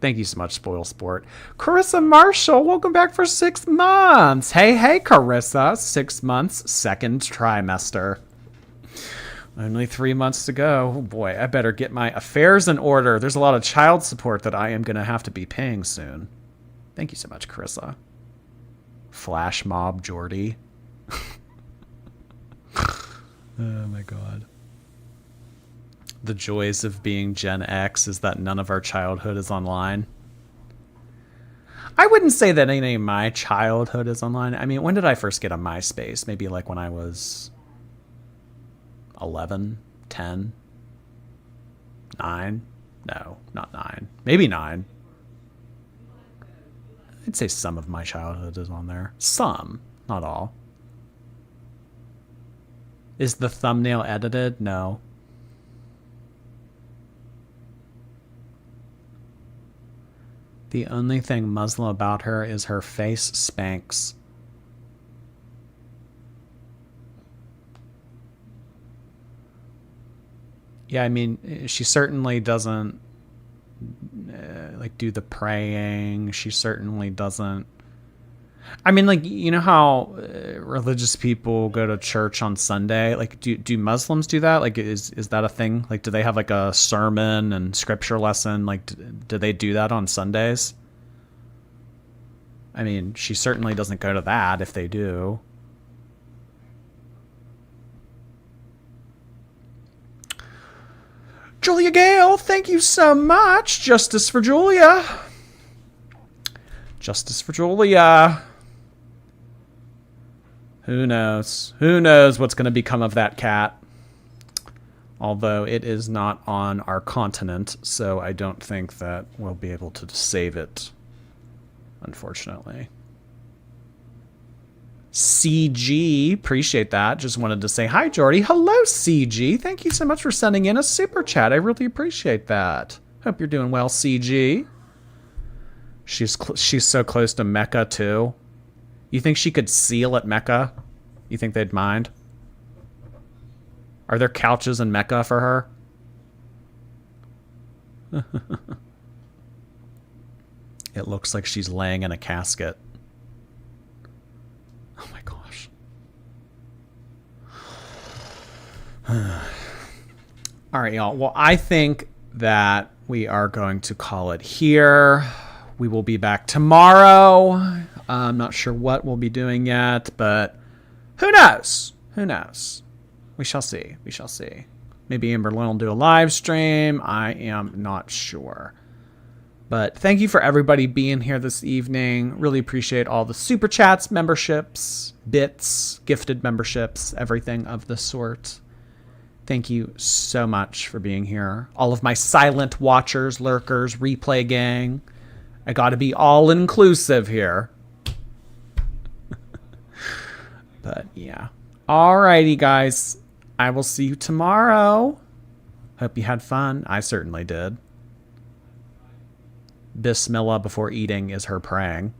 Thank you so much, Spoil Sport. Carissa Marshall, welcome back for 6 months. Hey, Carissa. 6 months, second trimester. Only 3 months to go. Oh boy, I better get my affairs in order. There's a lot of child support that I am going to have to be paying soon. Thank you so much, Carissa. Flash mob Jordy. Oh my god. The joys of being Gen X is that none of our childhood is online. I wouldn't say that any of my childhood is online. I mean, when did I first get a MySpace? Maybe like when I was 11, 10, 9? No, not 9. Maybe 9. I'd say some of my childhood is on there. Some, not all. Is the thumbnail edited? No. The only thing Muslim about her is her face spanks. Yeah, I mean, she certainly doesn't like do the praying. She certainly doesn't. I mean, like, you know how religious people go to church on Sunday? Like, do Muslims do that? Like, is that a thing? Like, do they have like a sermon and scripture lesson? Like, do they do that on Sundays? I mean, she certainly doesn't go to that if they do. Julia Gale, thank you so much. Justice for Julia. Justice for Julia. Who knows? Who knows what's going to become of that cat? Although it is not on our continent, so I don't think that we'll be able to save it, unfortunately. CG, appreciate that. Just wanted to say hi, Jordy. Hello, CG. Thank you so much for sending in a super chat. I really appreciate that. Hope you're doing well, CG. She's so close to Mecca, too. You think she could seal at Mecca? You think they'd mind? Are there couches in Mecca for her? It looks like she's laying in a casket. Oh my gosh. All right, y'all. Well, I think that we are going to call it here. We will be back tomorrow. I'm not sure what we'll be doing yet, but who knows? Who knows? We shall see. We shall see. Maybe Amberlyn will do a live stream. I am not sure. But thank you for everybody being here this evening. Really appreciate all the super chats, memberships, bits, gifted memberships, everything of the sort. Thank you so much for being here. All of my silent watchers, lurkers, replay gang. I got to be all inclusive here. But yeah. Alrighty, guys. I will see you tomorrow. Hope you had fun. I certainly did. Bismillah before eating is her praying.